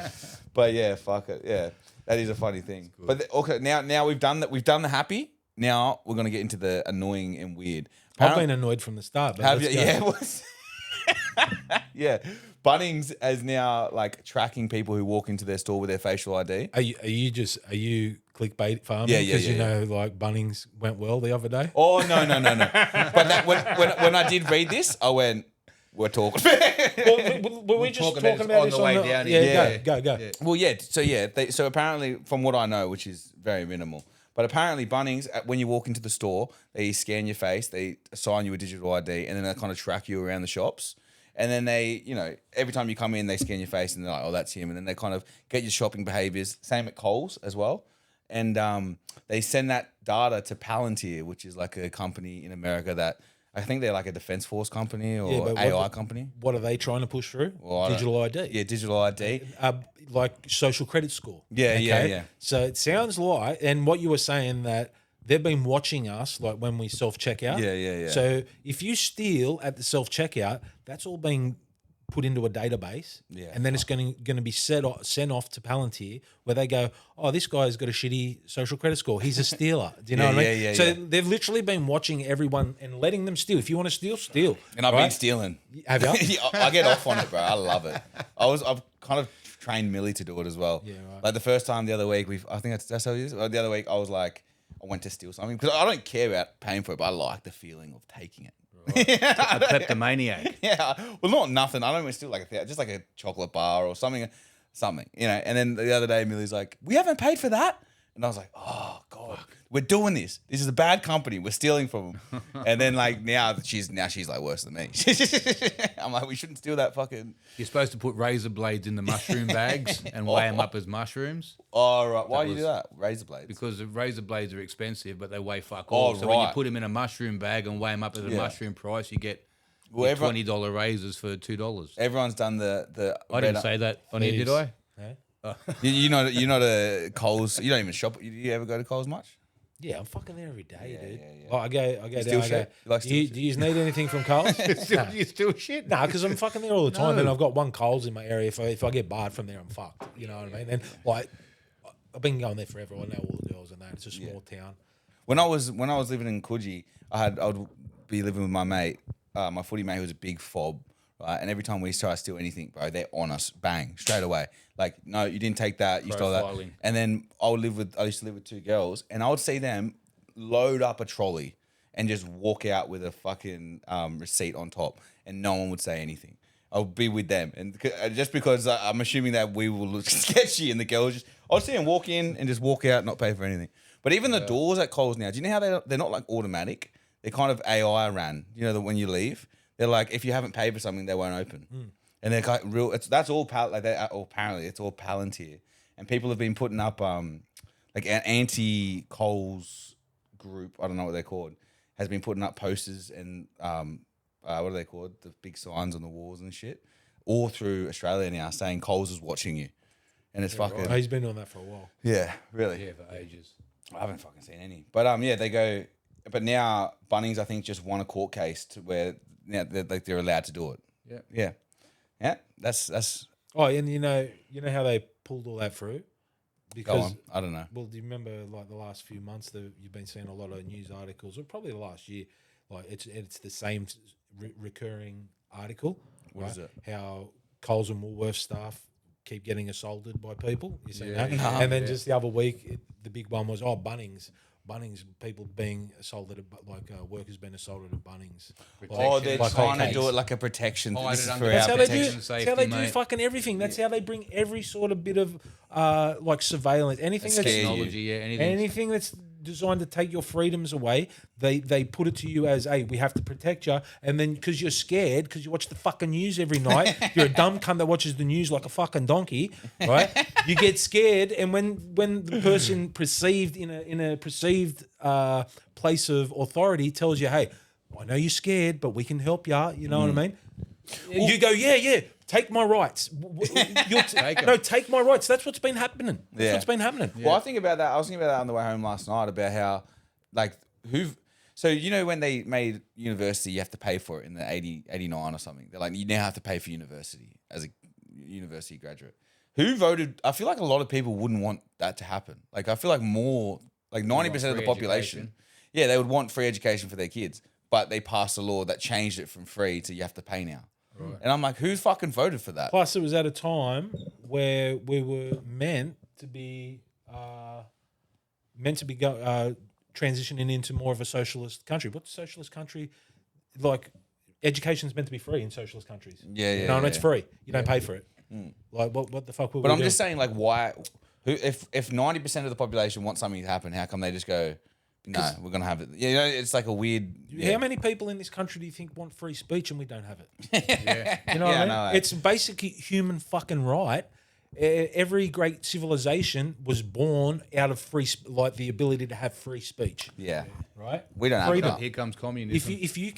But yeah, fuck it. Yeah, that is a funny thing. But okay, now we've done that. We've done the happy. Now we're going to get into the annoying and weird. I've been annoyed from the start. But Have you? let's go. Yeah. It was yeah. Bunnings is now like tracking people who walk into their store with their facial ID. Are you clickbait farming? Yeah, Because yeah, you know, like Bunnings went well the other day. Oh no. But that, when I did read this, I went, "We're talking." Were we just talking about talking this about on this the on way the down Yeah, here. go. Yeah. Well, yeah. So apparently, from what I know, which is very minimal, but apparently Bunnings, when you walk into the store, they scan your face, they assign you a digital ID, and then they kind of track you around the shops. And then they, you know, every time you come in, they scan your face, and they're like, "Oh, that's him." And then they kind of get your shopping behaviors. Same at Coles as well. And they send that data to Palantir, which is like a company in America that I think they're like a defense force company or but AI company. What are they trying to push through? Well, I don't- Digital ID. Yeah, digital ID. Like social credit score. Yeah, yeah. So it sounds like, and what you were saying that they've been watching us, like when we self-checkout. Yeah. So if you steal at the self-checkout, that's all being put into a database. Yeah. And then it's going to be sent off to Palantir where they go, "Oh, this guy's got a shitty social credit score. He's a stealer." Do you know what I mean? So they've literally been watching everyone and letting them steal. If you want to steal, steal. And I've been stealing. Have you? Yeah, I get off on it, bro. I love it. I've kind of trained Millie to do it as well. Yeah, right. Like the first time the other week, I think that's how it is. The other week, I was like, I went to steal something because I don't care about paying for it, but I like the feeling of taking it. A kleptomaniac. Yeah, well, not nothing. I don't even steal like just like a chocolate bar or something, you know. And then the other day, Millie's like, "We haven't paid for that," and I was like, "Oh God, we're doing this. This is a bad company. We're stealing from them." And then like now she's like worse than me. I'm like, we shouldn't steal that fucking. You're supposed to put razor blades in the mushroom bags and weigh them up as mushrooms. Oh right, why do you do that? Razor blades. Because the razor blades are expensive, but they weigh fuck all. Oh, so when you right. put them in a mushroom bag and weigh them up at the mushroom price, you get Well, everyone, $20 raises for $2. everyone's done the. I didn't say that on here, did I? You're not a Coles. You don't even shop. You ever go to Coles much? Yeah, I'm fucking there every day, dude. yeah. Like, I go Steal down. I go, shit? You like do steal you, shit? do you need anything from Coles? You still shit? No, because I'm fucking there all the time, No. and I've got one Coles in my area. If I get barred from there, I'm fucked. You know what I mean? And like, I've been going there forever. I know all the girls and that. It's a small town. When I was living in Coogee, I would be living with my mate, my footy mate, who was a big fob, right? And every time we try to steal anything, bro, they're on us, bang, straight away. Like, no, you didn't take that, you stole that. Profiling. And then I used to live with two girls, and I would see them load up a trolley and just walk out with a fucking receipt on top, and no one would say anything. I would be with them, and just because I'm assuming that we will look sketchy, and the girls I'd see them walk in and just walk out, not pay for anything. But even the doors at Coles now, do you know how they're not like automatic? They're kind of AI ran. You know that when you leave, they're like, if you haven't paid for something, they won't open. And they're like real. That's all apparently it's all Palantir, and people have been putting up like an anti Coles group. I don't know what they're called. Has been putting up posters and what are they called? The big signs on the walls and shit, all through Australia now, saying Coles is watching you, and it's fucking. Right. He's been doing that for a while. Yeah, really. Yeah, for ages. I haven't fucking seen any. But yeah, they go. But now Bunnings, I think, just won a court case to where now they're allowed to do it. Yeah. That's. Oh, and you know how they pulled all that through? Go on. I don't know. Well, do you remember like the last few months that you've been seeing a lot of news articles, or probably the last year, like it's the same recurring article. What is it? How Coles and Woolworths staff keep getting assaulted by people. You see that? Yeah. And then just the other week, the big one was Bunnings people being assaulted, like workers being assaulted at Bunnings. They're Like trying to case. do it like a protection. Hide This it is under for the our That's how they do. protection. That's how they do fucking everything. That's how they bring every sort of bit of like surveillance, anything that's Technology, yeah, anything. that's designed to take your freedoms away. They put it to you as, hey, we have to protect you, and then because you're scared, because you watch the fucking news every night, you're a dumb cunt that watches the news like a fucking donkey, right? You get scared, and when the person perceived in a perceived place of authority tells you, hey, I know you're scared, but we can help you. You know what I mean? You go, yeah. Take my rights. Take my rights. That's what's been happening. That's what's been happening. Well, I think about that. I was thinking about that on the way home last night about how, like, so you know when they made university, you have to pay for it in the 89 or something. They're like, you now have to pay for university as a university graduate. Who voted? I feel like a lot of people wouldn't want that to happen. Like, I feel like more, like 90% of the population, yeah, they would want free education for their kids, but they passed a law that changed it from free to you have to pay now. Right. And I'm like, who fucking voted for that? Plus, it was at a time where we were meant to be transitioning into more of a socialist country. What's a socialist country? Like, education's meant to be free in socialist countries. Yeah. No, it's free. You don't pay for it. Like, what the fuck? But I'm just saying, like, why? If 90% of the population want something to happen, how come they just go, no, we're gonna have it? You know, it's like a weird. How many people in this country do you think want free speech and we don't have it? Yeah. You know what I mean? No, It's basically human fucking right. Every great civilization was born out of like the ability to have free speech. Yeah. Right? We don't have Freedom. that. Here comes communism. If you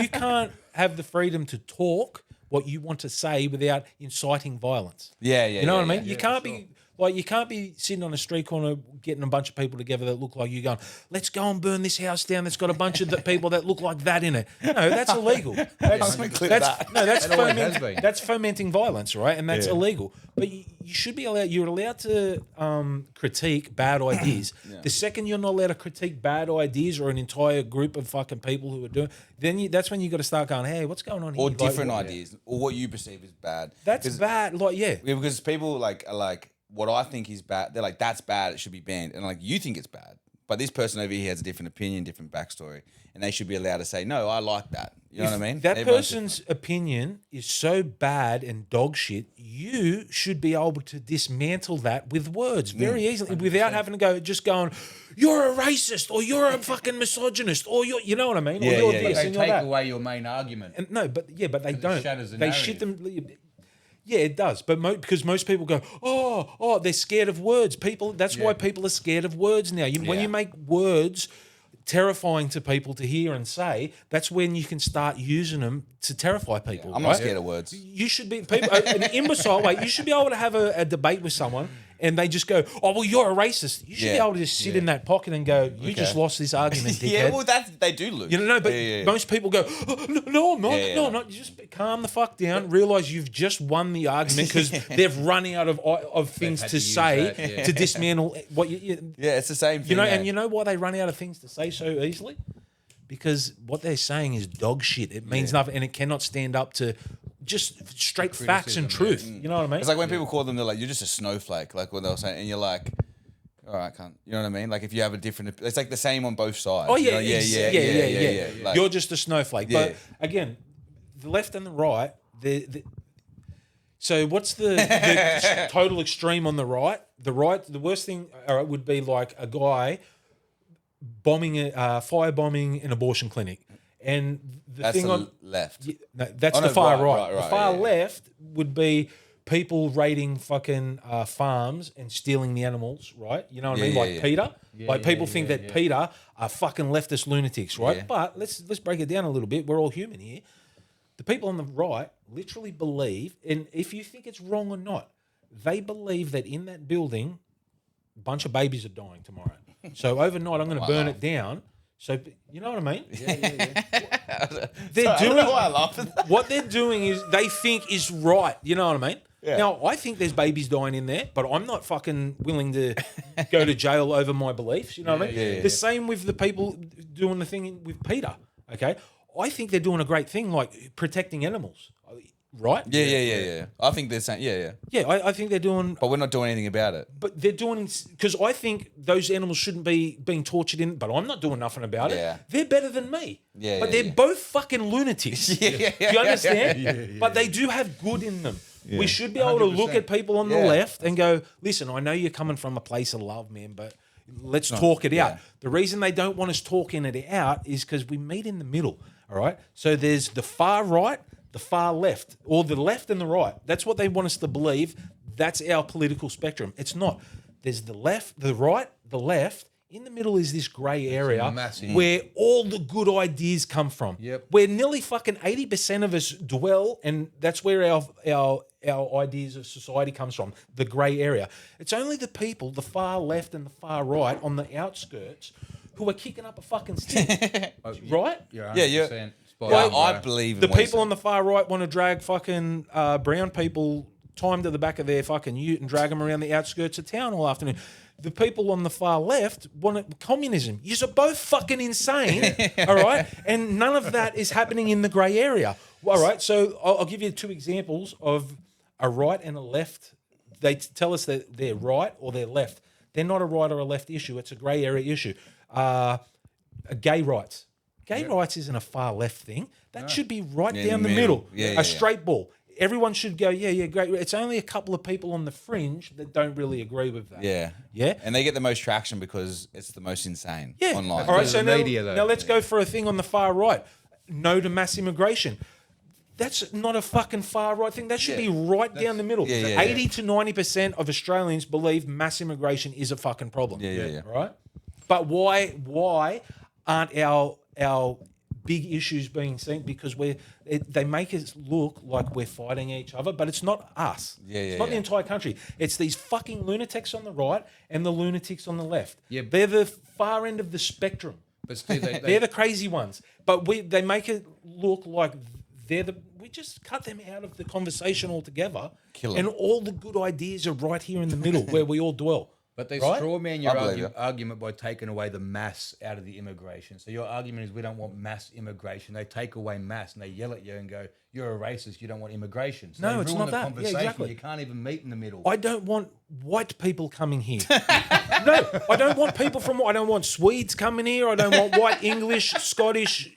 can't have the freedom to talk what you want to say without inciting violence. Yeah. You know what I mean? Yeah. You can't be like, you can't be sitting on a street corner getting a bunch of people together that look like you going, let's go and burn this house down that's got a bunch of the people that look like that in it. No, that's illegal. That's fomenting violence, right? And that's illegal. But you should be allowed. You're allowed to critique bad ideas. The second you're not allowed to critique bad ideas or an entire group of fucking people who are doing, then that's when you got to start going, hey, what's going on here? Or different ideas, or what you perceive as bad. That's bad. Like, yeah, because people are like, what I think is bad, they're like, that's bad, it should be banned. And like, you think it's bad. But this person over here has a different opinion, different backstory. And they should be allowed to say, no, I like that. You know what I mean? That Everyone's person's opinion is so bad and dog shit, you should be able to dismantle that with words very easily 100%. Without having to go, just going, you're a racist or you're a fucking misogynist or you know what I mean? Or you're this They and you're take that. away your main argument. And but they don't. shatters the They narrative. shit them. Yeah, it does. But because most people go, they're scared of words. That's why people are scared of words now. When you make words terrifying to people to hear and say, that's when you can start using them to terrify people. I'm right? not scared of words. You should be people an imbecile. Wait, you should be able to have a debate with someone, and they just go, "Oh, well, you're a racist." You should be able to just sit in that pocket and go, "You just lost this argument, dickhead." Yeah, well, they do lose. You know, no, but most people go, oh, no, I'm not. No, I'm not. You just calm the fuck down. Realize you've just won the argument because they've run out of things to say to dismantle what you. Yeah, it's the same thing. You know, and you know why they run out of things to say so easily? Because what they're saying is dog shit. It means nothing, and it cannot stand up to just straight facts and truth. You know what I mean? It's like when people call them, they're like, "You're just a snowflake," like what they were saying, and you're like, "All right, cunt." You know what I mean? Like if you have a different, it's like the same on both sides. Oh you yeah, know? yeah. Like, You're just a snowflake. But again, the left and the right. So what's the total extreme on the right? The worst thing would be like a guy firebombing an abortion clinic. And that's thing the on left. No, that's the far right. The far left would be people raiding fucking farms and stealing the animals, right? You know what I mean? Like Peter. People think that Peter are fucking leftist lunatics, right? But let's break it down a little bit. We're all human here. The people on the right literally believe, and if you think it's wrong or not, they believe that in that building, a bunch of babies are dying tomorrow. So overnight, I'm going to burn it down. So you know what I mean? They're doing why I laugh at that. what they're doing is they think is right. You know what I mean? Yeah. Now I think there's babies dying in there, but I'm not fucking willing to go to jail over my beliefs. You know what I mean? The same with the people doing the thing with Peter. Okay, I think they're doing a great thing, like protecting animals. Right? Yeah. I think they're saying, Yeah, I think they're doing... But we're not doing anything about it. But they're doing... Because I think those animals shouldn't be being tortured in... But I'm not doing nothing about it. They're better than me. But they're both fucking lunatics. Do you understand? But they do have good in them. We should be able to look at people on the left and go, listen, I know you're coming from a place of love, man, but let's talk it out. The reason they don't want us talking it out is because we meet in the middle, all right? So there's the far right, the far left, or the left and the right. That's what they want us to believe. That's our political spectrum. It's not. There's the left, the right, the left. In the middle is this grey area where all the good ideas come from. Where nearly fucking 80% of us dwell, and that's where our ideas of society comes from, the grey area. It's only the people, the far left and the far right, on the outskirts who are kicking up a fucking stink. Right? Yeah. Well, I believe in the people on the far right want to drag fucking brown people timed to the back of their fucking ute and drag them around the outskirts of town all afternoon. The people on the far left want communism. You're both fucking insane, all right? And none of that is happening in the grey area. All right, so I'll give you two examples of a right and a left. They tell us that they're right or they're left. They're not a right or a left issue. It's a grey area issue. Gay rights. Gay rights isn't a far left thing. That should be right down the middle. A straight ball. Everyone should go, great. It's only a couple of people on the fringe that don't really agree with that. Yeah. And they get the most traction because it's the most insane online. All right, so now let's go for a thing on the far right. No to mass immigration. That's not a fucking far right thing. That should be right down the middle. 80 to 90% of Australians believe mass immigration is a fucking problem. Right? But why aren't our big issues being seen? Because they make us look like we're fighting each other, but it's not us. It's not the entire country. It's these fucking lunatics on the right and the lunatics on the left. They're the far end of the spectrum. But Steve, they're the crazy ones. But they make it look like we just cut them out of the conversation altogether. And all the good ideas are right here in the middle where we all dwell. But they strawman your argument by taking away the mass out of the immigration. So your argument is we don't want mass immigration. They take away mass and they yell at you and go, "You're a racist. You don't want immigration." So no, it's not that. Conversation. You can't even meet in the middle. I don't want white people coming here. No, I don't want people I don't want Swedes coming here. I don't want white English, Scottish,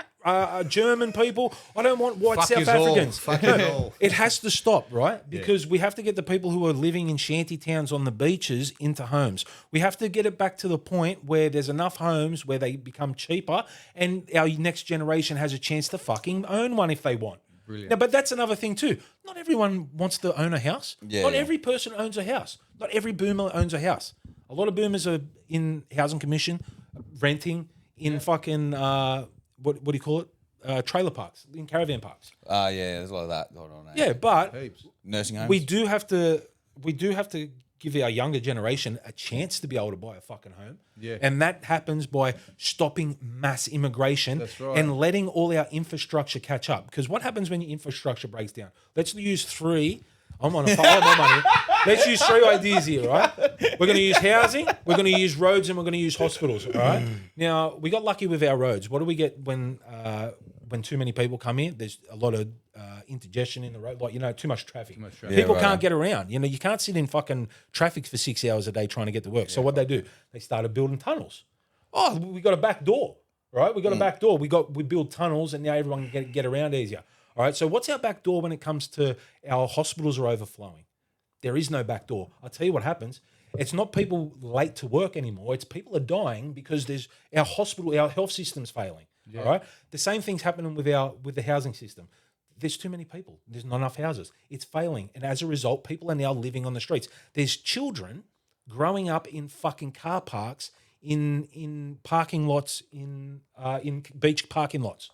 German people. I don't want white South Africans. All. It has to stop, right? Because we have to get the people who are living in shanty towns on the beaches into homes. We have to get it back to the point where there's enough homes where they become cheaper and our next generation has a chance to fucking own one if they want. Brilliant. Now, but that's another thing too. Not everyone wants to own a house. Not every person owns a house. Not every boomer owns a house. A lot of boomers are in housing commission, renting, in fucking what do you call it? Trailer parks, in caravan parks. Yeah, there's a lot of that going on. Yeah, but Nursing homes. we do have to give our younger generation a chance to be able to buy a fucking home. Yeah. And that happens by stopping mass immigration. That's right. And letting all our infrastructure catch up. Because what happens when your infrastructure breaks down? Let's use three. I'm on a lot more money. Let's use three ideas here, right? We're going to use housing, we're going to use roads, and we're going to use hospitals, all right? Now, we got lucky with our roads. What do we get when too many people come in? There's a lot of indigestion in the road, like, too much traffic. People can't get around. You can't sit in fucking traffic for 6 hours a day trying to get to work. So what they do? They started building tunnels. Oh, we got a back door, right? We got a back door. We build tunnels, and now everyone can get around easier. All right, so what's our back door when it comes to our hospitals are overflowing? There is no back door. I'll tell you what happens. It's not people late to work anymore. It's people are dying because there's our health system's failing. Yeah. All right, the same thing's happening with the housing system. There's too many people. There's not enough houses. It's failing, and as a result, people are now living on the streets. There's children growing up in fucking car parks, in parking lots, in beach parking lots.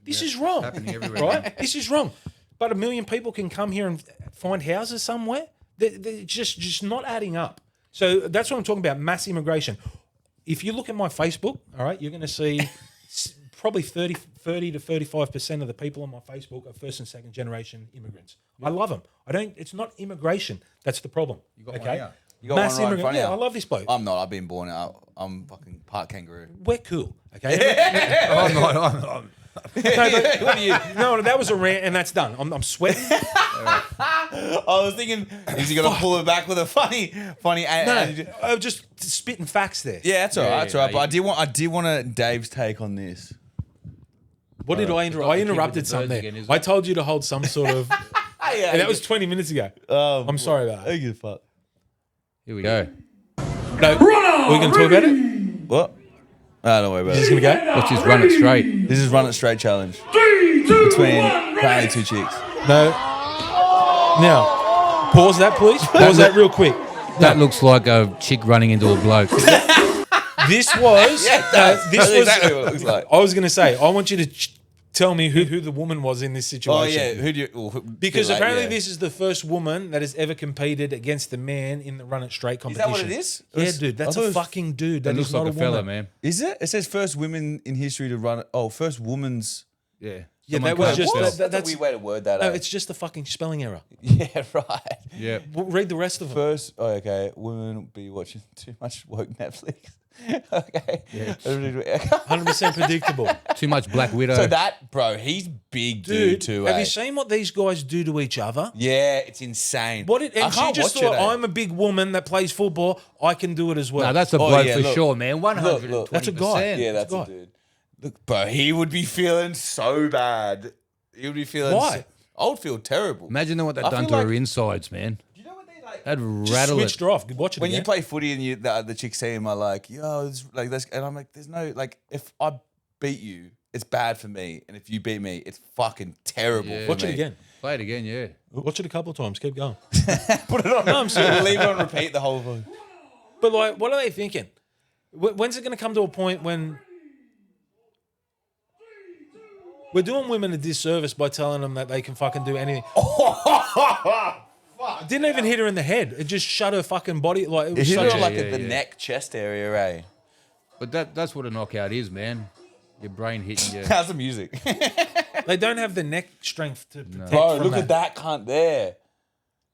This is wrong. Happening everywhere. Right? This is wrong. But 1 million people can come here and find houses somewhere. They're just not adding up. So that's what I'm talking about, mass immigration. If you look at my Facebook, all right, you're going to see probably 30 to 35% of the people on my Facebook are first and second generation immigrants. I love them. It's not immigration that's the problem. You got one, yeah. You got one right in front of you. I love this bloke. I'm not. I've been born out. I'm fucking part kangaroo. We're cool, okay? I'm not. No, that was a rant, and that's done. I'm sweating. I was thinking, is he gonna pull it back with a funny? No, I was just spitting facts there. Yeah, that's all right. That's all right. But I did want Dave's take on this. What did I interrupt? I interrupted something there. I told you to hold some sort of. And that was 20 minutes ago. I'm sorry about that. Who gives a fuck? Here we go. No, we're going to talk about it? What? Don't worry about it. Is this going to go? Let's just run it straight. This is Run It Straight challenge. Between apparently two chicks. No. Now, pause that, please. Pause that real quick. That looks like a chick running into a bloke. This was... That's exactly what it looks like. I was going to say, I want you to tell me who the woman was in this situation. Oh, yeah. Who do you... Because apparently this is the first woman that has ever competed against a man in the Run It Straight competition. Is that what it is? Yeah, dude. That's a fucking dude. That looks not like a fella, man. Is it? It says first women in history to run it. Oh, first woman's... Yeah. Yeah, that was just... That's a weird way to word that. No, it's just a fucking spelling error. Yeah, right. Yeah. Read the rest of them. First... Oh, okay. Women be watching too much woke Netflix. Okay. Yeah. 100% predictable. Too much Black Widow. So that, bro, he's big dude too. Have you seen what these guys do to each other? Yeah, it's insane. And she just thought, I'm a big woman that plays football. I can do it as well. No, that's a bloke for sure, man. 120%. Look. That's a guy. Yeah, that's a dude. Look, bro, he would be feeling so bad. He would be feeling... Why? I would feel terrible. Imagine what that done to her insides, man. You know what they like? That'd Just rattle switched her off. Watch it When again. you play footy and the chicks see him are like, yo, it's like this, and I'm like, there's no, like, if I beat you, it's bad for me, and if you beat me, it's fucking terrible. Yeah. For Watch me. it again. Play it again, yeah. Watch it a couple of times. Keep going. Put it on. No, I'm serious. Leave it on repeat the whole thing. But like, what are they thinking? When's it going to come to a point when we're doing women a disservice by telling them that they can fucking do anything? It didn't even hit her in the head. It just shut her fucking body. Like it was It hit such her a, like at the neck, chest area, eh? But that's what a knockout is, man. Your brain hitting you. How's the music? They don't have the neck strength to protect Bro, from look at that cunt there.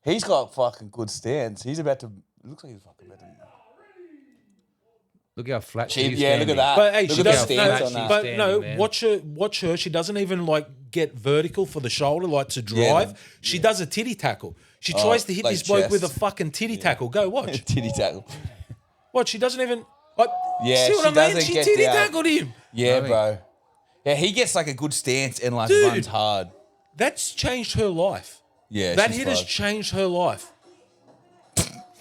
He's got fucking good stance. He's about to... Looks like he's fucking about to... Look how flat She, she's yeah, look standing. at that. But hey, look she at the doesn't. stance No, on that. but Standing, no, man. watch her. She doesn't even like get vertical for the shoulder, like to drive. She does a titty tackle. She tries to hit like this bloke with a chest. fucking titty tackle. Go watch. Titty tackle. What? She doesn't even. Like, Yeah, see what she I mean? doesn't She get titty down. tackled him. Yeah, bro. Yeah, he gets like a good stance and like Dude. runs hard. That's changed her life. Yeah, That she's hit has fucked. changed her life.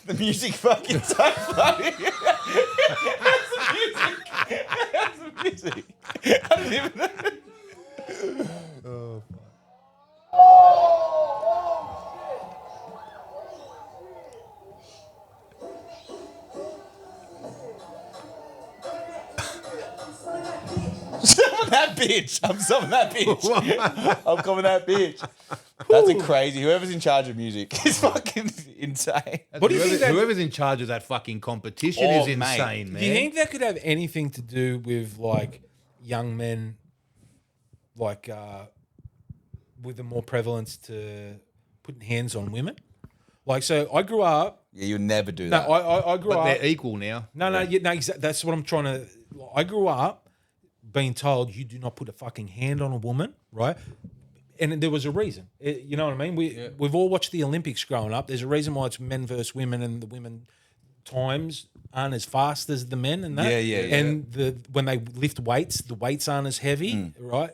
The music fucking so funny. That's the music. I didn't even know. bitch. I'm stopping that bitch. I'm coming that bitch. That's a crazy. Whoever's in charge of music is fucking insane. What do you think? Whoever's in charge of that fucking competition is insane, man. Do you think that could have anything to do with like young men, like with the more prevalence to putting hands on women? Like, so I grew up. Yeah, you'll never do No, that. I grew But up. they're equal now. No, that's what I'm trying to. I grew up being told you do not put a fucking hand on a woman, right? And there was a reason. You know what I mean? We've all watched the Olympics growing up. There's a reason why it's men versus women, and the women times aren't as fast as the men, and that. Yeah. And when they lift weights, the weights aren't as heavy, right?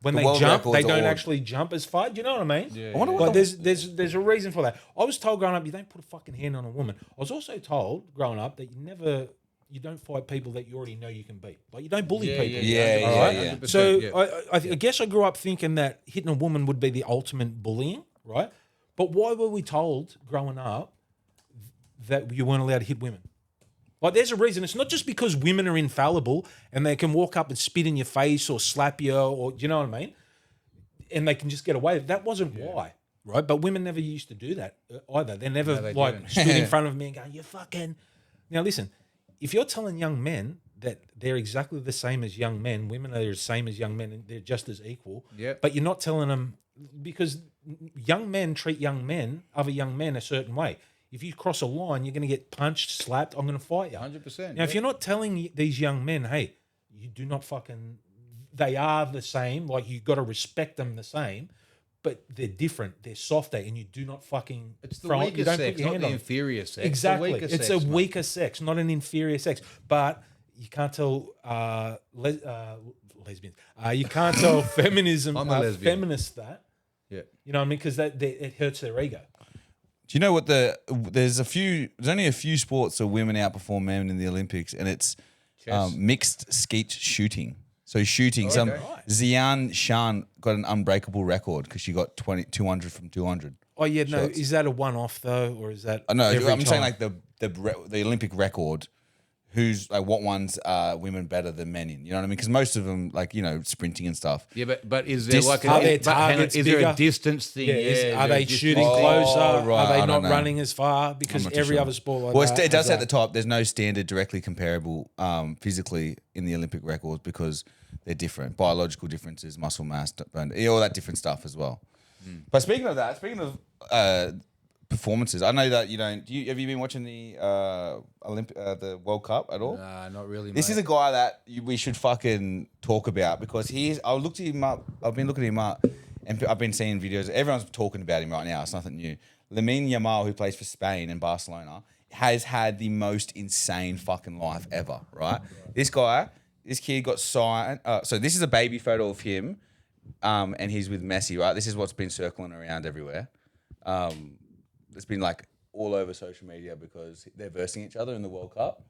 When The they world jump, they records don't are all- actually jump as far. Do you know what I mean? Yeah, I wonder Like what there's a reason for that. I was told growing up you don't put a fucking hand on a woman. I was also told growing up that you don't fight people that you already know you can beat. Like you don't bully people. Yeah, All right? yeah. 100%, So yeah. I guess I grew up thinking that hitting a woman would be the ultimate bullying, right? But why were we told growing up that you weren't allowed to hit women? Like there's a reason. It's not just because women are infallible and they can walk up and spit in your face or slap you or you know what I mean? And they can just get away. That wasn't why, right? But women never used to do that either. They never they like didn't. stood in front of me and going, "You fucking." Now listen, if you're telling young men that they're exactly the same as young men, women are the same as young men, and they're just as equal. Yep. But you're not telling them because young men treat other young men a certain way. If you cross a line, you're going to get punched, slapped. I'm going to fight you. 100%. Now, if you're not telling these young men, hey, you do not fucking. They are the same. Like you got to respect them the same, but they're different. They're softer, and you do not fucking. It's the you weaker don't put sex, your not hand the on them. inferior sex. Exactly, The weaker it's sex, a mate. weaker sex, not an inferior sex. But you can't tell lesbians. You can't tell feminism, I'm a lesbian. feminists that. Yeah. You know what I mean? Because it hurts their ego. Do you know what there's only a few sports that women outperform men in the Olympics, and it's mixed skeet shooting. So shooting, some Xian Shan got an unbreakable record because she got 200 from 200. Oh yeah, no. shots. Is that a one-off though, or is that? No, every I'm saying time? like the Olympic record. Who's like what ones are women better than men in? You know what I mean? Because most of them, like sprinting and stuff. Yeah, but is there like Are their but hang on, targets is there bigger? a distance thing? Yeah, is are there they a shooting distance- closer? right, Are they I not don't know. running as far? Because not too every sure. other sport like Well, that. it does has say at the that. top. There's no standard directly comparable physically in the Olympic records because they're different, biological differences, muscle mass, all that different stuff as well. But speaking of that, performances, I know that you don't. Have you been watching the the World Cup at all? Nah, not really. This is a guy that we should fucking talk about because I looked him up. I've been looking him up, and I've been seeing videos. Everyone's talking about him right now. It's nothing new. Lamine Yamal, who plays for Spain and Barcelona, has had the most insane fucking life ever. Right? This kid got signed. So this is a baby photo of him, and he's with Messi. Right? This is what's been circling around everywhere. It's been like all over social media because they're versing each other in the World Cup.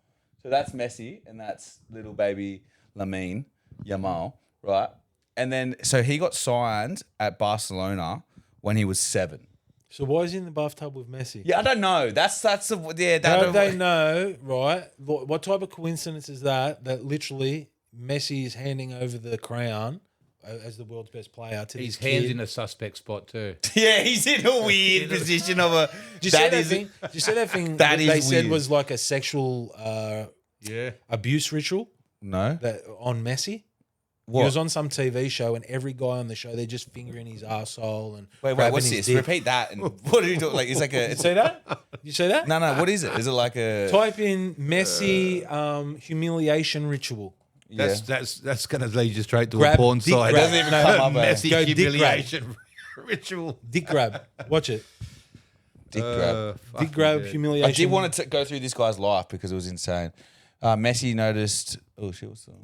So that's Messi and that's little baby Lamine Yamal, right? And then, so he got signed at Barcelona when he was 7. So why is he in the bathtub with Messi? Yeah, I don't know. How do they know, right? What type of coincidence is that? That literally Messi is handing over the crown as the world's best player to His this hands kid. in a suspect spot too. Yeah, he's in a weird position of a. Did you see that thing? Did you see that thing That that is they said weird. was like a sexual Yeah. abuse ritual No. that on Messi? What? He was on some TV show, and every guy on the show, they're just fingering his arsehole and Wait, grabbing what's his this? dick. Repeat that. And what are you doing? Like, it's like a. See that? You see that? No, what is it? Is it like a. Type in Messi humiliation ritual. Yeah. That's going to lead you straight to Grab a porn dick site. grab. Doesn't even come up, eh? Messy Go dick grab. humiliation ritual. Dick grab. Watch it. Dick grab. Dick grab I humiliation. did want to go through this guy's life because it was insane. Messi noticed. Oh shit! What's that?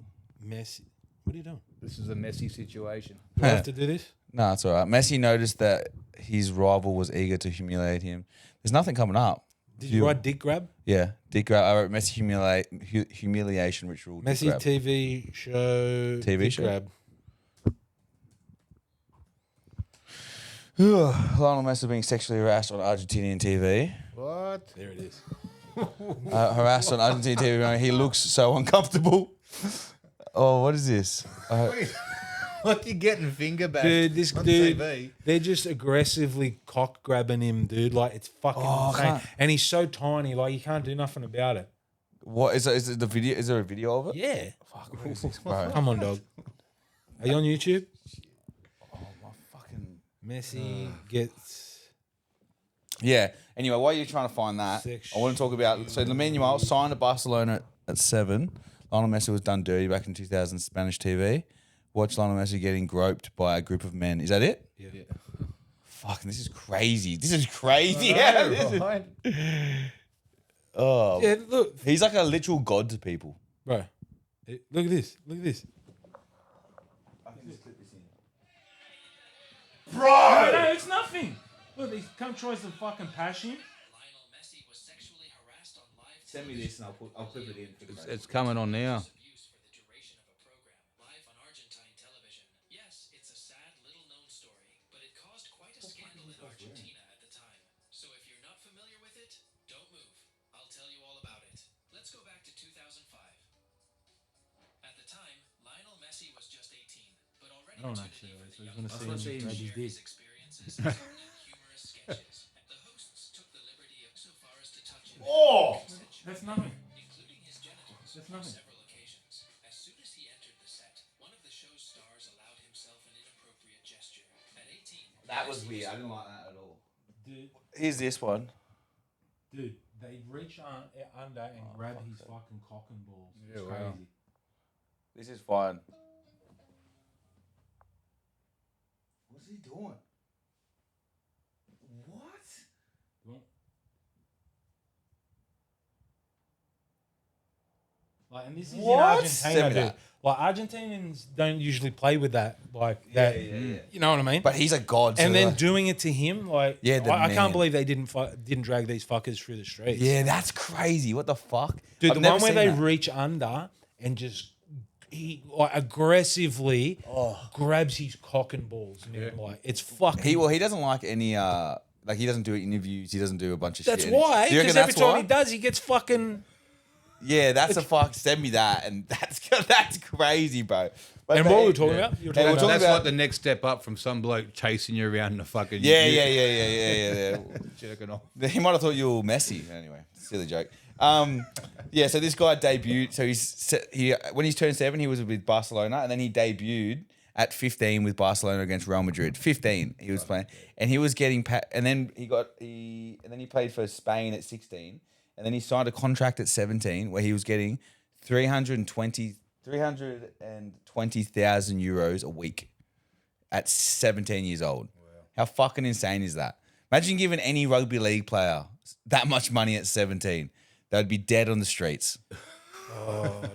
Messi. What are you doing? This is a messy situation. Do I have to do this? No, it's all right. Messi noticed that his rival was eager to humiliate him. There's nothing coming up. Did you write dick grab? Yeah, dick grab. I wrote Messi humiliation ritual. Dick Messi grab. TV show. TV dick show? grab. Lionel Messi being sexually harassed on Argentinian TV. What? There it is. Harassed on Argentinian TV. He looks so uncomfortable. Oh, what is this? What you getting finger back? Dude, this on dude, TV? they're just aggressively cock grabbing him, dude. Like, it's fucking insane. And he's so tiny, like, you can't do nothing about it. What is it the video? Is there a video of it? Yeah. Fuck, what is this, bro? Come on, dog. Are you on YouTube? Oh, my fucking... Messi gets... Yeah. Anyway, while you're trying to find that, I want to talk about... So, Lamine Yamal signed to Barcelona at 7. Lionel Messi was done dirty back in 2000 Spanish TV. Watch Lionel Messi getting groped by a group of men. Is that it? Yeah. Fucking, this is crazy. This is crazy. Yeah, This is- right. Oh. Yeah, look. He's like a literal god to people. Bro, look at this. Look at this. Bro! No, it's nothing. Look, he tries to fucking pash him. Lionel Messi was sexually harassed on live Send me this and I'll clip it in. It's coming on now. abuse for the duration of a program live on Argentine television. Yes, it's a sad, little-known story, but it caused quite a scandal in Argentina at the time. So if you're not familiar with it, don't move. I'll tell you all about it. Let's go back to 2005. At the time, Lionel Messi was just 18, but already I don't too actually many know, for so the he's gonna young see him to grab his share dick. his experiences in certain humorous sketches. The hosts took the liberty of so far as to touch him. Oh! That's nothing. Including his genitals That's on nothing. several occasions. As soon as he entered the set, one of the show's stars allowed himself an inappropriate gesture. At 18, That was weird. I didn't like that at all. Dude, Here's this one. they reach under and grab his fucking cock and balls. It's Yeah, wow. crazy. This is fine. What's he doing? What? Like, and this is What? in Argentina, Send me dude. that. Like, Argentinians don't usually play with that, like that. You know what I mean? But he's a god. and so then like- doing it to him, like, Yeah, the I man. can't believe they didn't drag these fuckers through the streets. yeah, that's crazy. What the fuck? dude, I've the never one where seen they that. reach under and just like aggressively grabs his cock and balls, and like it's fucking. He doesn't like any like he doesn't do interviews. He doesn't do a bunch of That's shit. why, Do you reckon because every that's time why? he does, he gets fucking. Yeah, that's a fuck. Send me that, and that's crazy, bro. But And what were we talking about? You were Hey, talking we're about talking That's about- like the next step up from some bloke chasing you around in a fucking Yeah. jerking off. He might have thought you were messy. Anyway, silly joke. Yeah, so this guy debuted. So when he's turned 7, he was with Barcelona, and then he debuted at 15 with Barcelona against Real Madrid. 15, he was playing, and he was getting and then he played for Spain at 16, and then he signed a contract at 17 where he was getting 320,000 euros a week at 17 years old. Wow. How fucking insane is that? Imagine giving any rugby league player that much money at 17. They'd be dead on the streets.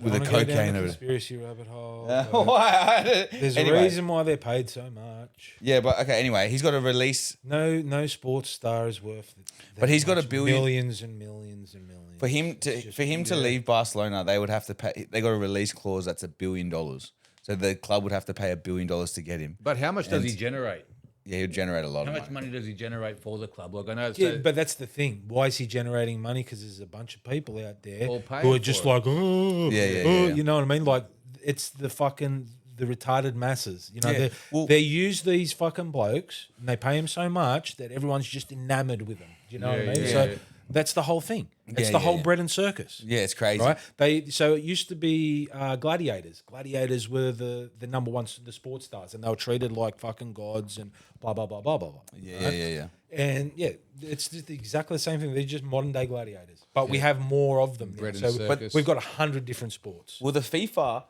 With a cocaine over it. Conspiracy rabbit hole. There's Anyway. a reason why they're paid so much. Yeah, but okay, anyway, he's got to release No sports star is worth it. But he's got much. $1 billion. Millions and millions and millions. for him It's to just- leave Barcelona, they would have to pay. They got a release clause that's $1 billion. So the club would have to pay $1 billion to get him. But how much does he generate? Yeah, he'd generate a lot How of much money. money does he generate for the club? Like I know, Yeah, so- but that's the thing. Why is he generating money? Because there's a bunch of people out there All paying who are for just it. like, oh, Yeah. you know what I mean? Like, it's the retarded masses. You know, Yeah, they use these fucking blokes and they pay them so much that everyone's just enamored with them. Do you know what I mean? Yeah, So yeah. that's the whole thing. It's Yeah, the yeah, whole yeah. bread and circus. Yeah, it's crazy. Right? So it used to be gladiators. Gladiators were the number one, the sports stars, and they were treated like fucking gods and blah blah blah blah blah blah. Yeah. And yeah, it's just exactly the same thing. They're just modern day gladiators, but we have more of them. now. Bread and So circus. we've got 100 different sports. Well, the FIFA,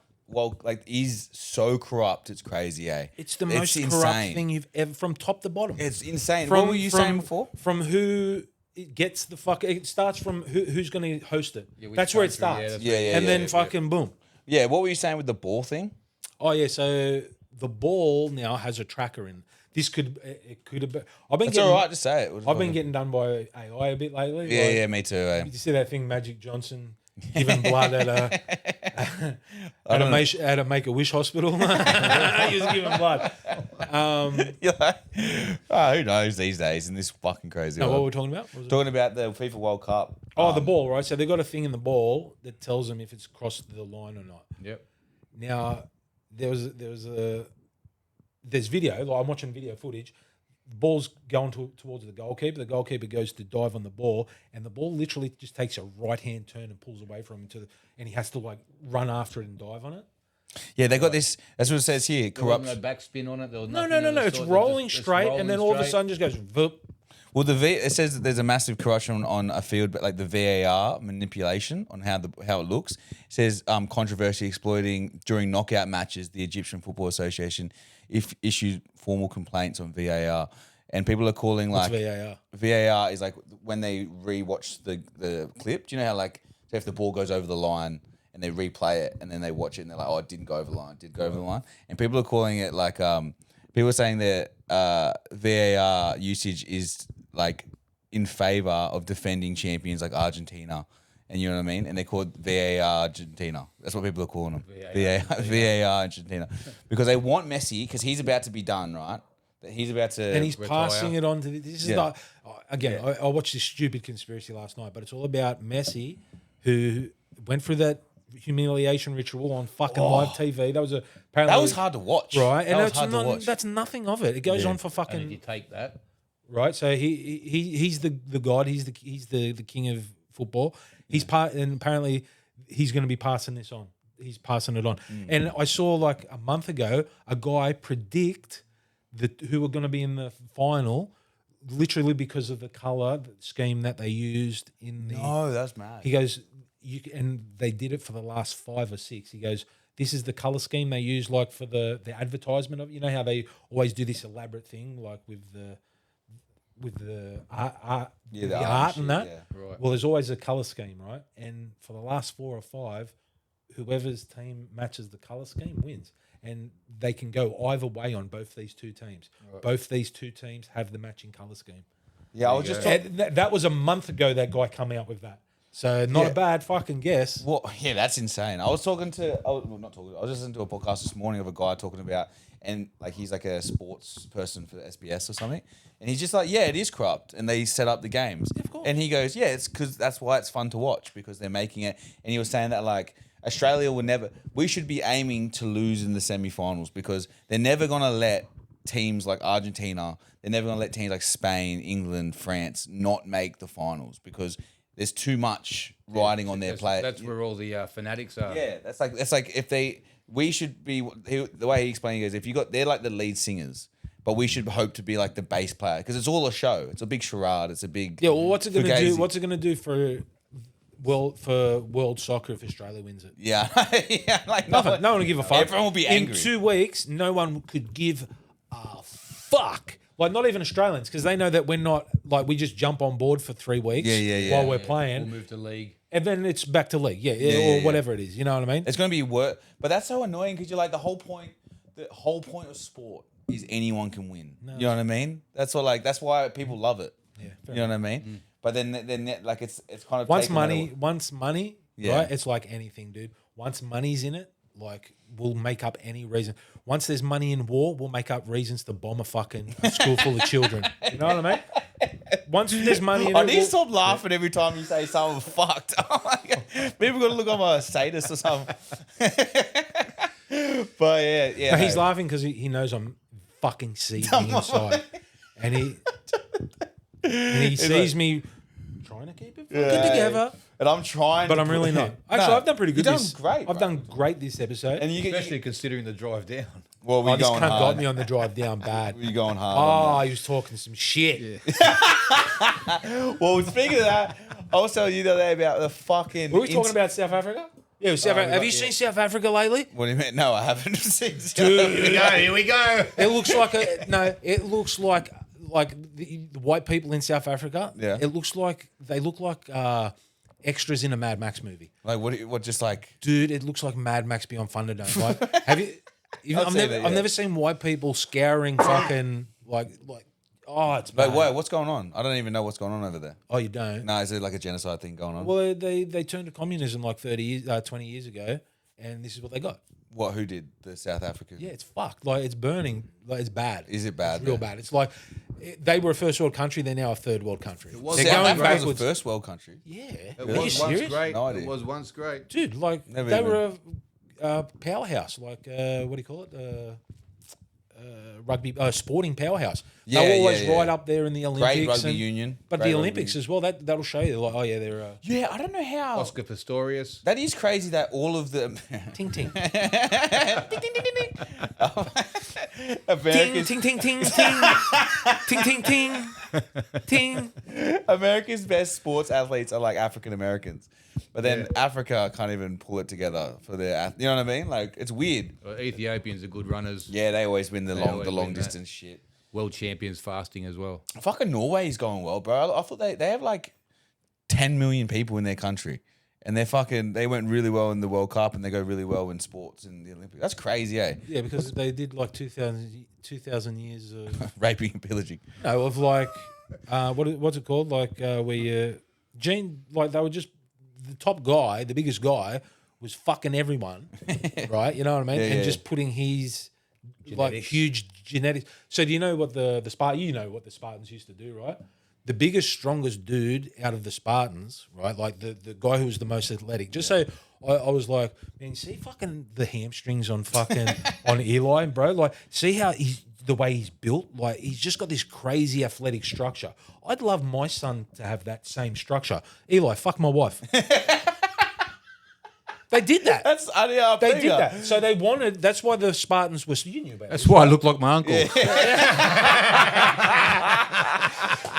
is so corrupt. It's crazy, eh? It's the most corrupt insane. thing you've ever, from top to bottom. It's insane. What were you saying before? From who it gets the fuck. It starts from who's going to host it. Yeah, which that's where it country, starts. yeah, that's Yeah, and then yeah. fucking boom. Yeah, what were you saying with the ball thing? Oh yeah, so the ball now has a tracker in. This could have been. It's all right to say it. I've been getting done by AI a bit lately. Yeah, like, yeah, me too. Eh? Did you see that thing, Magic Johnson giving blood at a Make a Wish hospital? He was giving blood. You're like, who knows these days in this fucking crazy No, what world? were we talking about? What was it? Talking about the FIFA World Cup. Oh, the ball, right? So they've got a thing in the ball that tells them if it's crossed the line or not. Yep. Now, there was there's video. Like I'm watching video footage. The ball's going towards the goalkeeper. The goalkeeper goes to dive on the ball, and the ball literally just takes a right-hand turn and pulls away from him and he has to like run after it and dive on it. Yeah, they got this. That's what it says here. There wasn't Corruption. no backspin on it. There was No. nothing of the It's sort. rolling It's straight, rolling and then all of a straight. sudden just goes. Vup. Well, it says that there's a massive corruption on a field, but like the VAR manipulation on how it looks. It says controversy exploiting during knockout matches. The Egyptian Football Association issued formal complaints on VAR, and people are calling like VAR? VAR is like when they rewatch the clip. Do you know how like so if the ball goes over the line and they replay it and then they watch it and they're like, oh, it didn't go over the line, it did go over the line, and people are calling it like people are saying that VAR usage is like in favor of defending champions like Argentina, and you know what I mean? And they call it VAR Argentina. That's what people are calling them. VAR Argentina. Because they want Messi, because he's about to be done, right? That he's about to And he's retire. passing it on to this is like again, I watched this stupid conspiracy last night, but it's all about Messi who went through that humiliation ritual on fucking live TV. That was apparently That was hard to watch. right? And That was hard to watch. that's nothing of it. It goes on for And fucking if you take that, right. So he's the god. He's the king of football. He's and apparently he's going to be passing this on. He's passing it on. And I saw like a month ago a guy predict who were going to be in the final, literally because of the color scheme that they used in the. No, that's mad. He goes, and they did it for the last 5 or 6. He goes, this is the color scheme they use, like for the advertisement of. You know how they always do this elaborate thing, like with the art, Yeah, the art art and and shit, that. yeah. Right. Well, there's always a color scheme, right? And for the last 4 or 5, whoever's team matches the color scheme wins. And they can go either way on both these two teams. Right. Both these two teams have the matching color scheme. Yeah, I was just That was a month ago that guy come out with that. So not a bad fucking guess. Well, yeah, that's insane. I was listening to a podcast this morning of a guy talking about, and like he's like a sports person for SBS or something, and he's just like, yeah, it is corrupt, and they set up the games, and he goes, yeah, it's because that's why it's fun to watch because they're making it, and he was saying that like Australia we should be aiming to lose in the semi-finals because they're never gonna let teams like Argentina, they're never gonna let teams like Spain, England, France not make the finals because there's too much riding on their play. That's where all the fanatics are. Yeah, that's like if we should be the way he explained it is they're like the lead singers, but we should hope to be like the bass player because it's all a show. It's a big charade. It's a big Yeah, well, what's it going to fugazi. do? What's it going to do for world soccer if Australia wins it? Yeah, yeah, like Nothing. No one will give a fuck. Everyone will be angry. In 2 weeks, no one could give a fuck. Like, not even Australians, because they know that we're not, like, we just jump on board for 3 weeks while we're playing. We'll move to league. And then it's back to league. Or whatever it is. You know what I mean? It's going to be work, but that's so annoying because you're like the whole point of sport is anyone can win. You know what I mean? That's why people love it. Yeah. You know what I mean? But then like it's kind of Once taken money, Yeah. right? It's like anything, dude. Once money's in it, like, we'll make up any reason. Once there's money in war, we'll make up reasons to bomb a school full of children. You know what I mean? Once there's money in it, I need to stop laughing every time you say something fucked. Oh my God. People got to look on my status or something. But yeah. No, he's laughing because he knows I'm fucking seething inside. And he sees me trying to keep it fucking together. And I'm trying, But I'm really not. Actually, I've done pretty good. You've done great. I've done great this episode. And Especially considering the drive down. well, we're this going cunt hard. got me on the drive down bad. We're going hard. Oh, he was talking some shit. Well, speaking of that, I was telling you the other day about the fucking. Were we talking about South Africa? Yeah, South Africa. Have you seen South Africa lately? What do you mean? No, I haven't seen. Dude, Here we go. it looks like it looks like the white people in South Africa. Yeah. It looks like they look like extras in a Mad Max movie. Like what? Just like. Dude, it looks like Mad Max Beyond Thunderdome. Like, have you? I've seen it, yeah. I've never seen white people scouring fucking like. Oh, it's bad. Wait, what's going on? I don't even know what's going on over there. Oh, you don't? No, is it like a genocide thing going on? Well, they turned to communism like 20 years ago, and this is what they got. What? Who did the South Africa? Yeah, it's fucked. Like, it's burning. Like, it's bad. Is it bad? It's real bad. It's like they were a first world country. They're now a third world country. They're South going Africa was backwards. a first world country. Yeah. It Are you was once serious? great. No idea. It was once great. Dude, like Never they even- were a powerhouse. Like what do you call it? rugby sporting powerhouse. They're always right up there in the Olympics. Great rugby union. But Great the rugby Olympics as well, that'll show you, like, oh, yeah, they're... Yeah, I don't know how. Oscar Pistorius. That is crazy that all of the... ting, ting. Ding, ding, ding, ding, ding. Ting, America's, ting, ting, ting, ting. Ting, ting, ting. Ting. America's best sports athletes are like African Americans. But then Africa can't even pull it together for their... You know what I mean? Like, it's weird. Well, Ethiopians are good runners. Yeah, they always win the always long win that. distance shit. World champions fasting as well. Fucking Norway's going well, bro. I thought they have like 10 million people in their country. And they went really well in the World Cup and they go really well in sports in the Olympics. That's crazy, eh? Yeah, because they did like 2,000 years of... Raping and pillaging. No, of like... what's it called? Like where like they were just... The top guy, the biggest guy, was fucking everyone, right? You know what I mean? And just putting his... Like huge genetics. So do you know what the Spartans? You know what the Spartans used to do, right? The biggest, strongest dude out of the Spartans, right? Like the guy who was the most athletic. Just so I was like, man, see fucking the hamstrings on fucking on Elih, bro. Like, see how the way he's built. Like, he's just got this crazy athletic structure. I'd love my son to have that same structure. Elih, fuck my wife. They did that. They did that. So they wanted. That's why the Spartans were. You knew about. That's why I look like my uncle.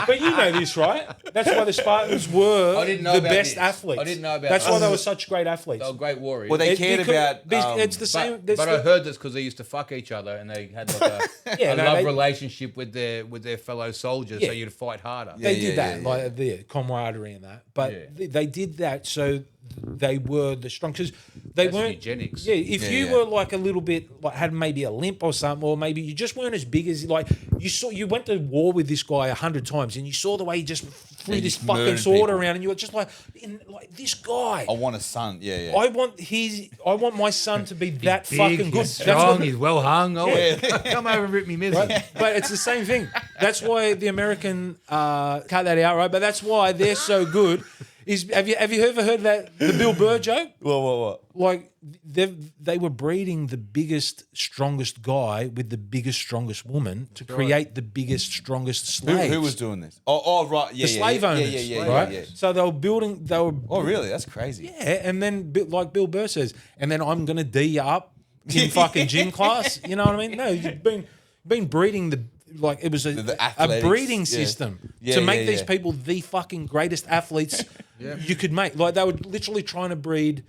But you know this, right? That's why the Spartans were the best athletes. I didn't know about That's this. why they were such great athletes. They were great warriors. Well, they cared about... it's the same. But I heard this because they used to fuck each other and they had like a love relationship with their fellow soldiers, so you'd fight harder. They did that, like the camaraderie and that. But they did that so they were the strong, because they weren't eugenics. Yeah, if you were like a little bit like had maybe a limp or something, or maybe you just weren't as big as like you went to war with this guy 100 times and you saw the way he just threw this fucking sword around, and you were just like this guy. I want a son. Yeah. I want my son to be that Big, fucking good. He's strong. He's well hung. Come over and rip me missing. Right? But it's the same thing. That's why the American cut that out, right? But that's why they're so good. Have you ever heard that the Bill Burr joke? What? Like they were breeding the biggest, strongest guy with the biggest, strongest woman to create the biggest, strongest slaves. Who was doing this? Oh, right. Yeah, the slave owners, right? Yeah. So they were building. Oh, really? That's crazy. Yeah, and then like Bill Burr says, and then I'm gonna D you up in fucking gym class. You know what I mean? No, you've been breeding the. Like it was a breeding system to make these people the fucking greatest athletes you could make. Like they were literally trying to breed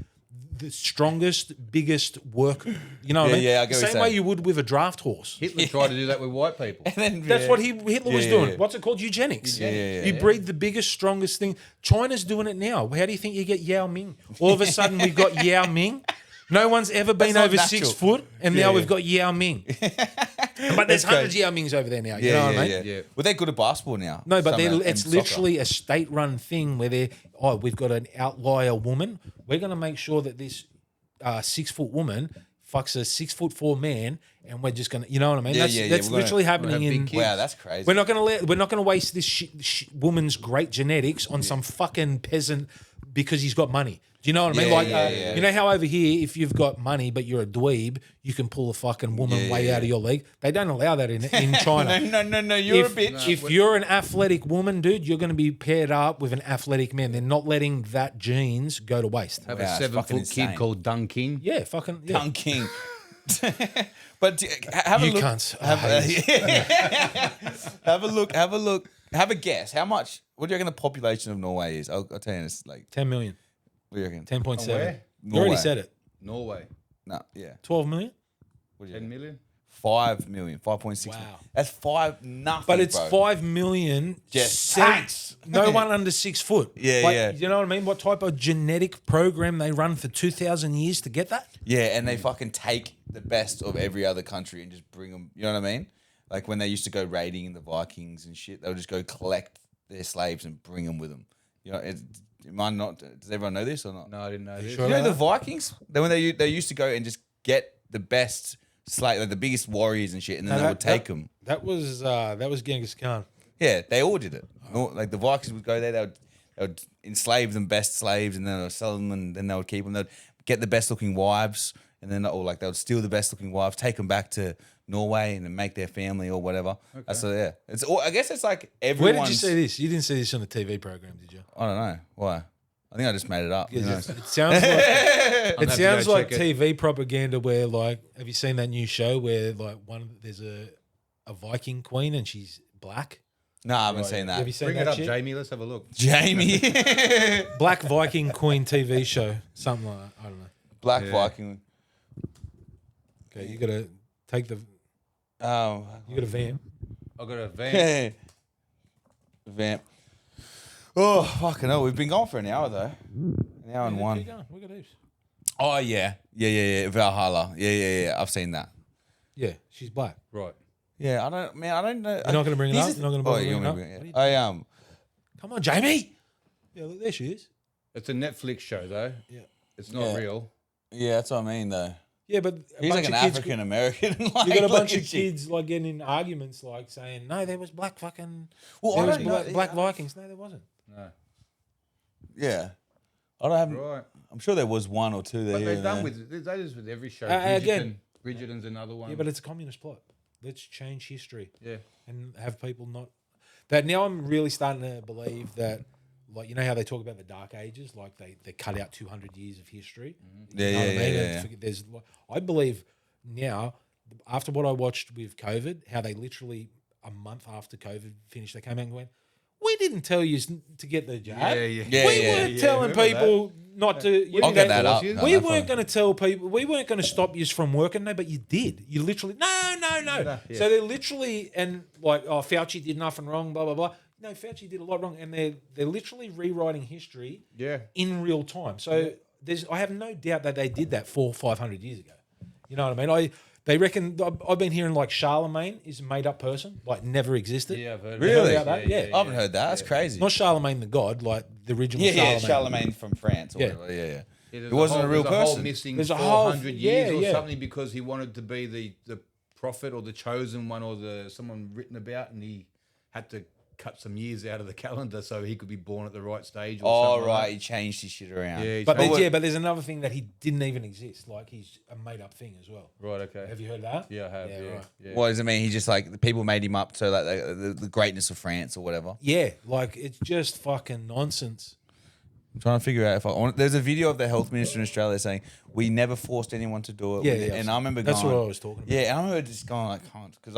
the strongest, biggest worker. You know what I mean? Yeah, I get what you're Same way saying. you would with a draft horse. Hitler tried to do that with white people. That's what Hitler was doing. What's it called? Eugenics. You breed the biggest, strongest thing. China's doing it now. How do you think you get Yao Ming? All of a sudden we've got Yao Ming. No one's ever been over natural. 6 foot, and now we've got Yao Ming. But there's hundreds of Yao Mings over there now. You know what I mean? Yeah. Well, they're good at basketball now. No, but Somehow, it's and literally a state-run thing where we've got an outlier woman. We're going to make sure that this 6 foot woman fucks a 6'4" man, and we're just going to, you know what I mean? That's literally happening in. Wow, that's crazy. We're not going to waste this woman's great genetics on some fucking peasant because he's got money. Do you know what I mean? You know how over here, if you've got money but you're a dweeb, you can pull a fucking woman way out of your leg. They don't allow that in China. No, you're a bitch. If you're an athletic woman, dude, you're going to be paired up with an athletic man. They're not letting that genes go to waste. Have a 7-foot kid called Dung King. Yeah, fucking Dung King. But have a look. Cunts. Have a look. Have a guess. How much? What do you reckon the population of Norway is? I'll tell you this. Like 10 million. What do you reckon? 10.7. You already said it. Norway. No, yeah. 12 million? 10 million? 5 million. 5.6 million. That's nothing. But it's bro. 5 million. Just tanks. No one under 6 foot. Yeah. You know what I mean? What type of genetic program they run for 2,000 years to get that? Yeah, and they fucking take the best of every other country and just bring them. You know what I mean? Like when they used to go raiding in the Vikings and shit, they would just go collect their slaves and bring them with them. You know, does everyone know this or not? No, I didn't know this. You know the Vikings? When they used to go and just get the best slave, like the biggest warriors and shit, and then they would take them. That was Genghis Khan. Yeah, they all did it. Like the Vikings would go there, they would enslave them best slaves, and then they would sell them, and then they would keep them. They'd get the best looking wives, and then or like they would steal the best looking wives, take them back to Norway, and then make their family or whatever. Okay. So yeah, it's all, I guess it's like everyone's. Where did you see this? You didn't see this on the TV program, did you? I don't know why. I think I just made it up. Who knows? It sounds like it sounds like TV propaganda. Where like, have you seen that new show where like there's a Viking queen and she's black? No, I haven't seen that. Have you seen Bring that it up, shit? Jamie. Let's have a look. Jamie. Black Viking Queen TV show, something like that. I don't know. Black Viking. Okay, you gotta take the. You got a vamp. I got a van. Vamp. Oh fucking hell! We've been going for an hour though. An hour and one. Keep going. Look at these. Oh yeah. Valhalla. Yeah. I've seen that. Yeah, she's black. Right. Yeah, I don't know. You're not gonna bring it up. You're not gonna bring it up. I Come on, Jamie. Yeah, look, there she is. It's a Netflix show though. Yeah. It's not real. Yeah, that's what I mean though. Yeah, but He's like an African American. Like, you got a bunch of kids like getting in arguments, like saying, "No, there was black fucking. Well, there I was don't know. black Vikings. No, there wasn't." No. Yeah, I don't have. Right. I'm sure there was one or two there. But here they've and done there. with they do this with every show. Again. Bridgerton's another one. Yeah, but it's a communist plot. Let's change history. Yeah. And have people not that now. I'm really starting to believe that, like, you know how they talk about the Dark Ages, like they cut out 200 years of history. Yeah, You know what I mean? yeah. There's, I believe now, after what I watched with COVID, how they literally a month after COVID finished, they came out and went, "We didn't tell you to get the jab. We weren't telling people not to. I'll get that up. No, we that's weren't fine. going to tell people. We weren't going to stop you from working. No, but you did. You literally no. So they're literally and like, oh, Fauci did nothing wrong. Blah blah blah. No, Fauci did a lot wrong, and they're literally rewriting history. In real time. So I have no doubt that they did that 400-500 years ago. You know what I mean? They reckon I've been hearing like Charlemagne is a made up person, like never existed. Yeah, I've heard Really? about that? Yeah. I haven't heard that. That's crazy. Not Charlemagne the god, like the original Yeah, Charlemagne. Charlemagne from France. Or Yeah. whatever. Yeah. There's It wasn't a real there's whole person. missing There's a whole 400 years or yeah. something because he wanted to be the prophet or the chosen one or someone written about, and he had to cut some years out of the calendar so he could be born at the right stage. Or Oh something right, like he changed his shit around. Yeah, But there's another thing that he didn't even exist. Like he's a made up thing as well. that. Right. Okay. Have you heard that? Yeah, I have. Yeah. right. Yeah. What does it mean? He just like the people made him up so like the greatness of France or whatever. Yeah, like it's just fucking nonsense. I'm trying to figure out if I want. There's a video of the health minister in Australia saying we never forced anyone to do it. Yeah, and I remember that's going, what I was talking about. Yeah, and I remember just going like, can't because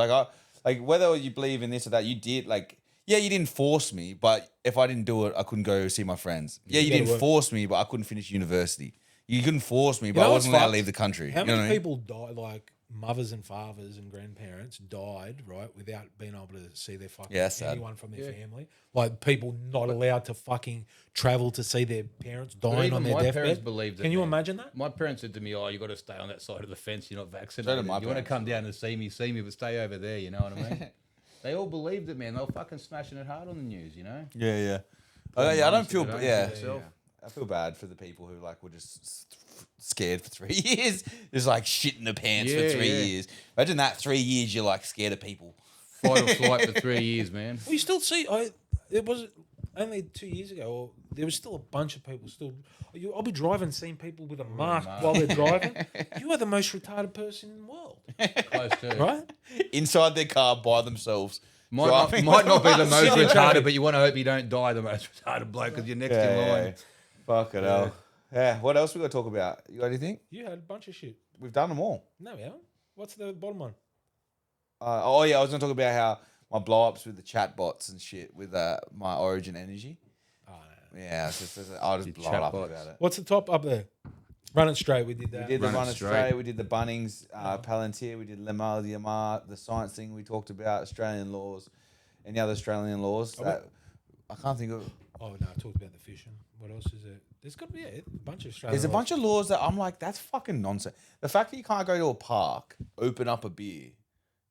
like whether you believe in this or that, you did like. Yeah, you didn't force me, but if I didn't do it, I couldn't go see my friends. Yeah, you didn't force me, but I couldn't finish university. You couldn't force me, but I wasn't allowed to leave the country. How You know many what I mean? people died, like mothers and fathers and grandparents died, right, without being able to see their fucking Yeah, that's sad. anyone from their family? Like people not allowed to fucking travel to see their parents But dying even on their my deathbed. parents believed it. Can you man. imagine that? My parents said to me, "Oh, you got to stay on that side of the fence. You're not vaccinated. So did my you want to parents. come down and see me, but stay over there." You know what I mean? They all believed it, man. They were fucking smashing it hard on the news, you know? Yeah. I don't feel. Don't Yeah. yourself. I feel bad for the people who like were just scared for 3 years, just like shit in the pants for Yeah, 3 yeah. years. Imagine that 3 years you're like scared of people. Fight or flight for 3 years, man. Well, you still see. It was only 2 years ago. Or there was still a bunch of people still. I'll be driving, seeing people with a mask while they're driving. You are the most retarded person in the world, Close to. right? Inside their car by themselves. Might driving not be the with most masks. retarded, but you want to hope you don't die the most retarded bloke because you're next in line. Fuck it hell. Yeah. What else we got to talk about? You got anything? You had a bunch of shit. We've done them all. No, we haven't. What's the bottom one? I was going to talk about how my blow ups with the chat bots and shit with my Origin Energy. Oh, no. Yeah, I'll just blow it up chatbots. about it. What's the top up there? Run it straight. We did that. We did the Run it Run straight. Australia, we did the Bunnings, Palantir, we did Lemar, the Amar, the science thing we talked about, Australian laws, any other Australian laws. That, I can't think of. Oh no, I talked about the fishing. What else is there? There's got to be a bunch of Australian. There's a laws. bunch of laws that I'm like, that's fucking nonsense. The fact that you can't go to a park, open up a beer,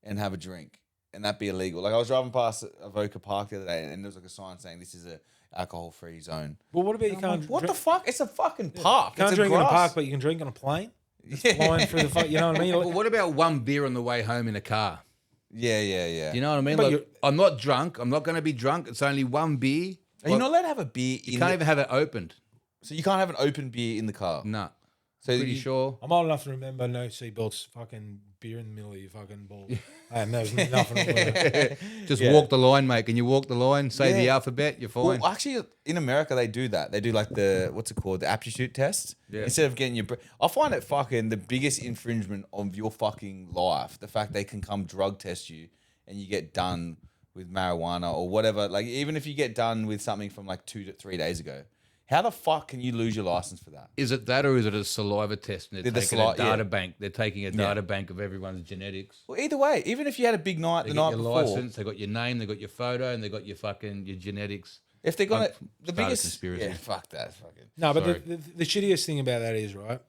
and have a drink, and that be illegal. Like I was driving past Avoca Park the other day, and there was like a sign saying this is a alcohol-free zone. Well, what about you I'm can't? like, what the drink- fuck? It's a fucking park. Can't It's drink in a grass. park, but you can drink on a plane. Yeah. Flying through the fuck. You know what I mean? Well, what about one beer on the way home in a car? Yeah. Do you know what I mean? But Like, I'm not drunk. I'm not going to be drunk. It's only one beer. Are you not allowed to have a beer You in can't the, even have it opened. So you can't have an open beer in the car? No. So Pretty sure. I'm old enough to remember no seatbelts, fucking beer in the middle of your fucking balls. And there's nothing wrong with it. Just walk the line, mate. Can you walk the line? Say the alphabet, you're fine. Well, actually, in America, they do that. They do like the, what's it called? The aptitude test. Yeah. Instead of getting your... I find it fucking the biggest infringement of your fucking life. The fact they can come drug test you and you get done with marijuana or whatever. Like, even if you get done with something from like 2 to 3 days ago. How the fuck can you lose your license for that? Is it that or is it a saliva test? And they're taking a data bank. They're taking a data bank of everyone's genetics. Well, either way, even if you had a big night They the got night your before... license, they got your name, they got your photo, and they got your fucking your genetics. If they're gonna... The Start a biggest... conspiracy. Yeah, fuck that. Fucking... No, but the shittiest thing about that is, right,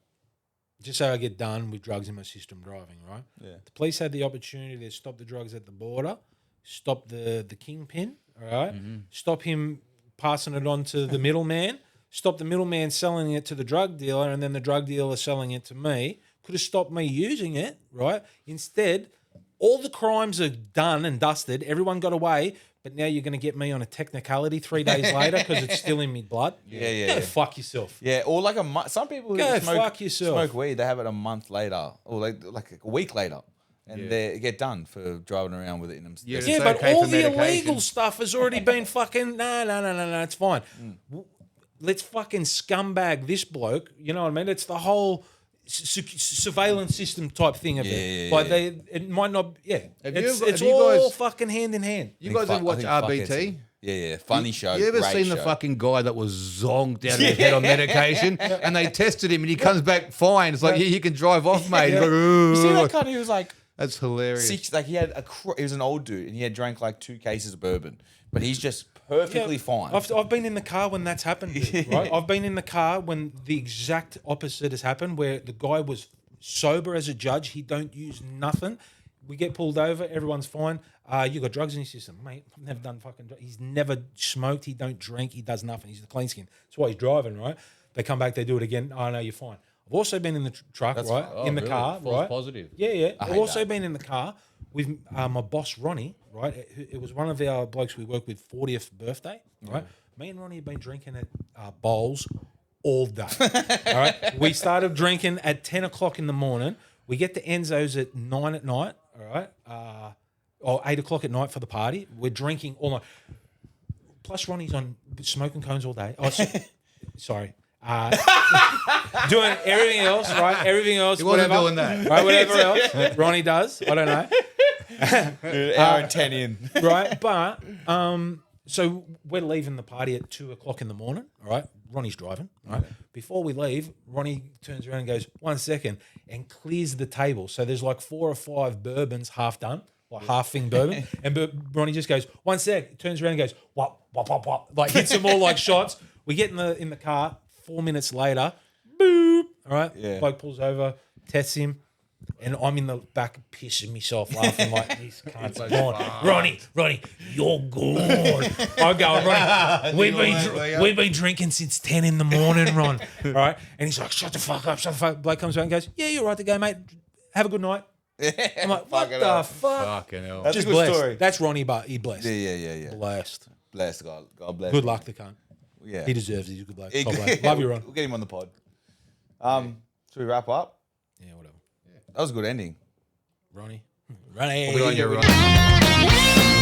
just so I get done with drugs in my system driving, right? Yeah. The police had the opportunity to stop the drugs at the border, stop the kingpin, all right? Stop him passing it on to the middleman, stop the middleman selling it to the drug dealer, and then the drug dealer selling it to me. Could have stopped me using it, right? Instead, all the crimes are done and dusted. Everyone got away, but now you're going to get me on a technicality 3 days later because it's still in me blood. Go fuck yourself. Yeah, or like a month. Some people Go who fuck yourself. smoke weed, they have it a month later or like a week later. And they get done for driving around with it in them. Yeah, Yeah, it's but okay all for the medication. illegal stuff has already been fucking... No, it's fine. Let's fucking scumbag this bloke. You know what I mean? It's the whole surveillance system type thing of it. Like it might not... Yeah. It's all fucking hand in hand. You guys ever watch RBT? Yeah. Funny show. You ever great seen show. the fucking guy that was zonked out of his head on medication and they tested him and he comes back fine? It's like, you can drive off, mate. Like, You see that kind of... He was like... That's hilarious. He had he was an old dude and he had drank like 2 cases of bourbon, but he's just perfectly fine. I've been in the car when that's happened, dude, right? I've been in the car when the exact opposite has happened, where the guy was sober as a judge. He don't use nothing. We get pulled over. Everyone's fine. You got drugs in your system, mate. I've never done fucking drugs. He's never smoked. He don't drink. He does nothing. He's a clean skin. That's why he's driving, right? They come back. They do it again. Oh, no, you're fine. I've also been in the truck, right? In the car, False right? positive. Yeah. I've also been in the car with my boss, Ronnie, right? It was one of our blokes we work with 40th birthday, right? Me and Ronnie have been drinking at bowls all day, all right? We started drinking at 10 o'clock in the morning. We get to Enzo's at 9 at night, all right? Or 8 o'clock at night for the party. We're drinking all night. Plus Ronnie's on smoking cones all day. Oh, sorry. Doing everything else, right? Everything else, He wasn't whatever. doing that. Right, whatever else Ronnie does. I don't know. Hour and 10 in. Right, but so we're leaving the party at 2 o'clock in the morning. All right, Ronnie's driving. Right, before we leave, Ronnie turns around and goes, 1 second, and clears the table. So there's like 4 or 5 bourbons half done, like half thing bourbon, and Ronnie just goes, 1 sec, turns around and goes, wop, wop, wop, wop, like hits them all like shots. We get in the car. 4 minutes later, boop. All right, bloke pulls over, tests him, and I'm in the back pissing myself, laughing like this cunt's gone. Ronnie, you're gone. I go, Ronnie, we've been drinking since 10 in the morning, Ron. All right, and he's like, shut the fuck up. Bloke comes around and goes, yeah, you're right to go, mate. Have a good night. I'm like, what the fuck? Fucking hell. That's Just a good blessed. story. That's Ronnie, but he blessed. Yeah. Blessed. Bless God. God bless. Good luck, the cunt. Yeah. He deserves it. He's a good bloke. Top bloke. Love you, Ron. We'll get him on the pod. Should we wrap up? Yeah, whatever. That was a good ending. Ronnie. Good on you, Ron.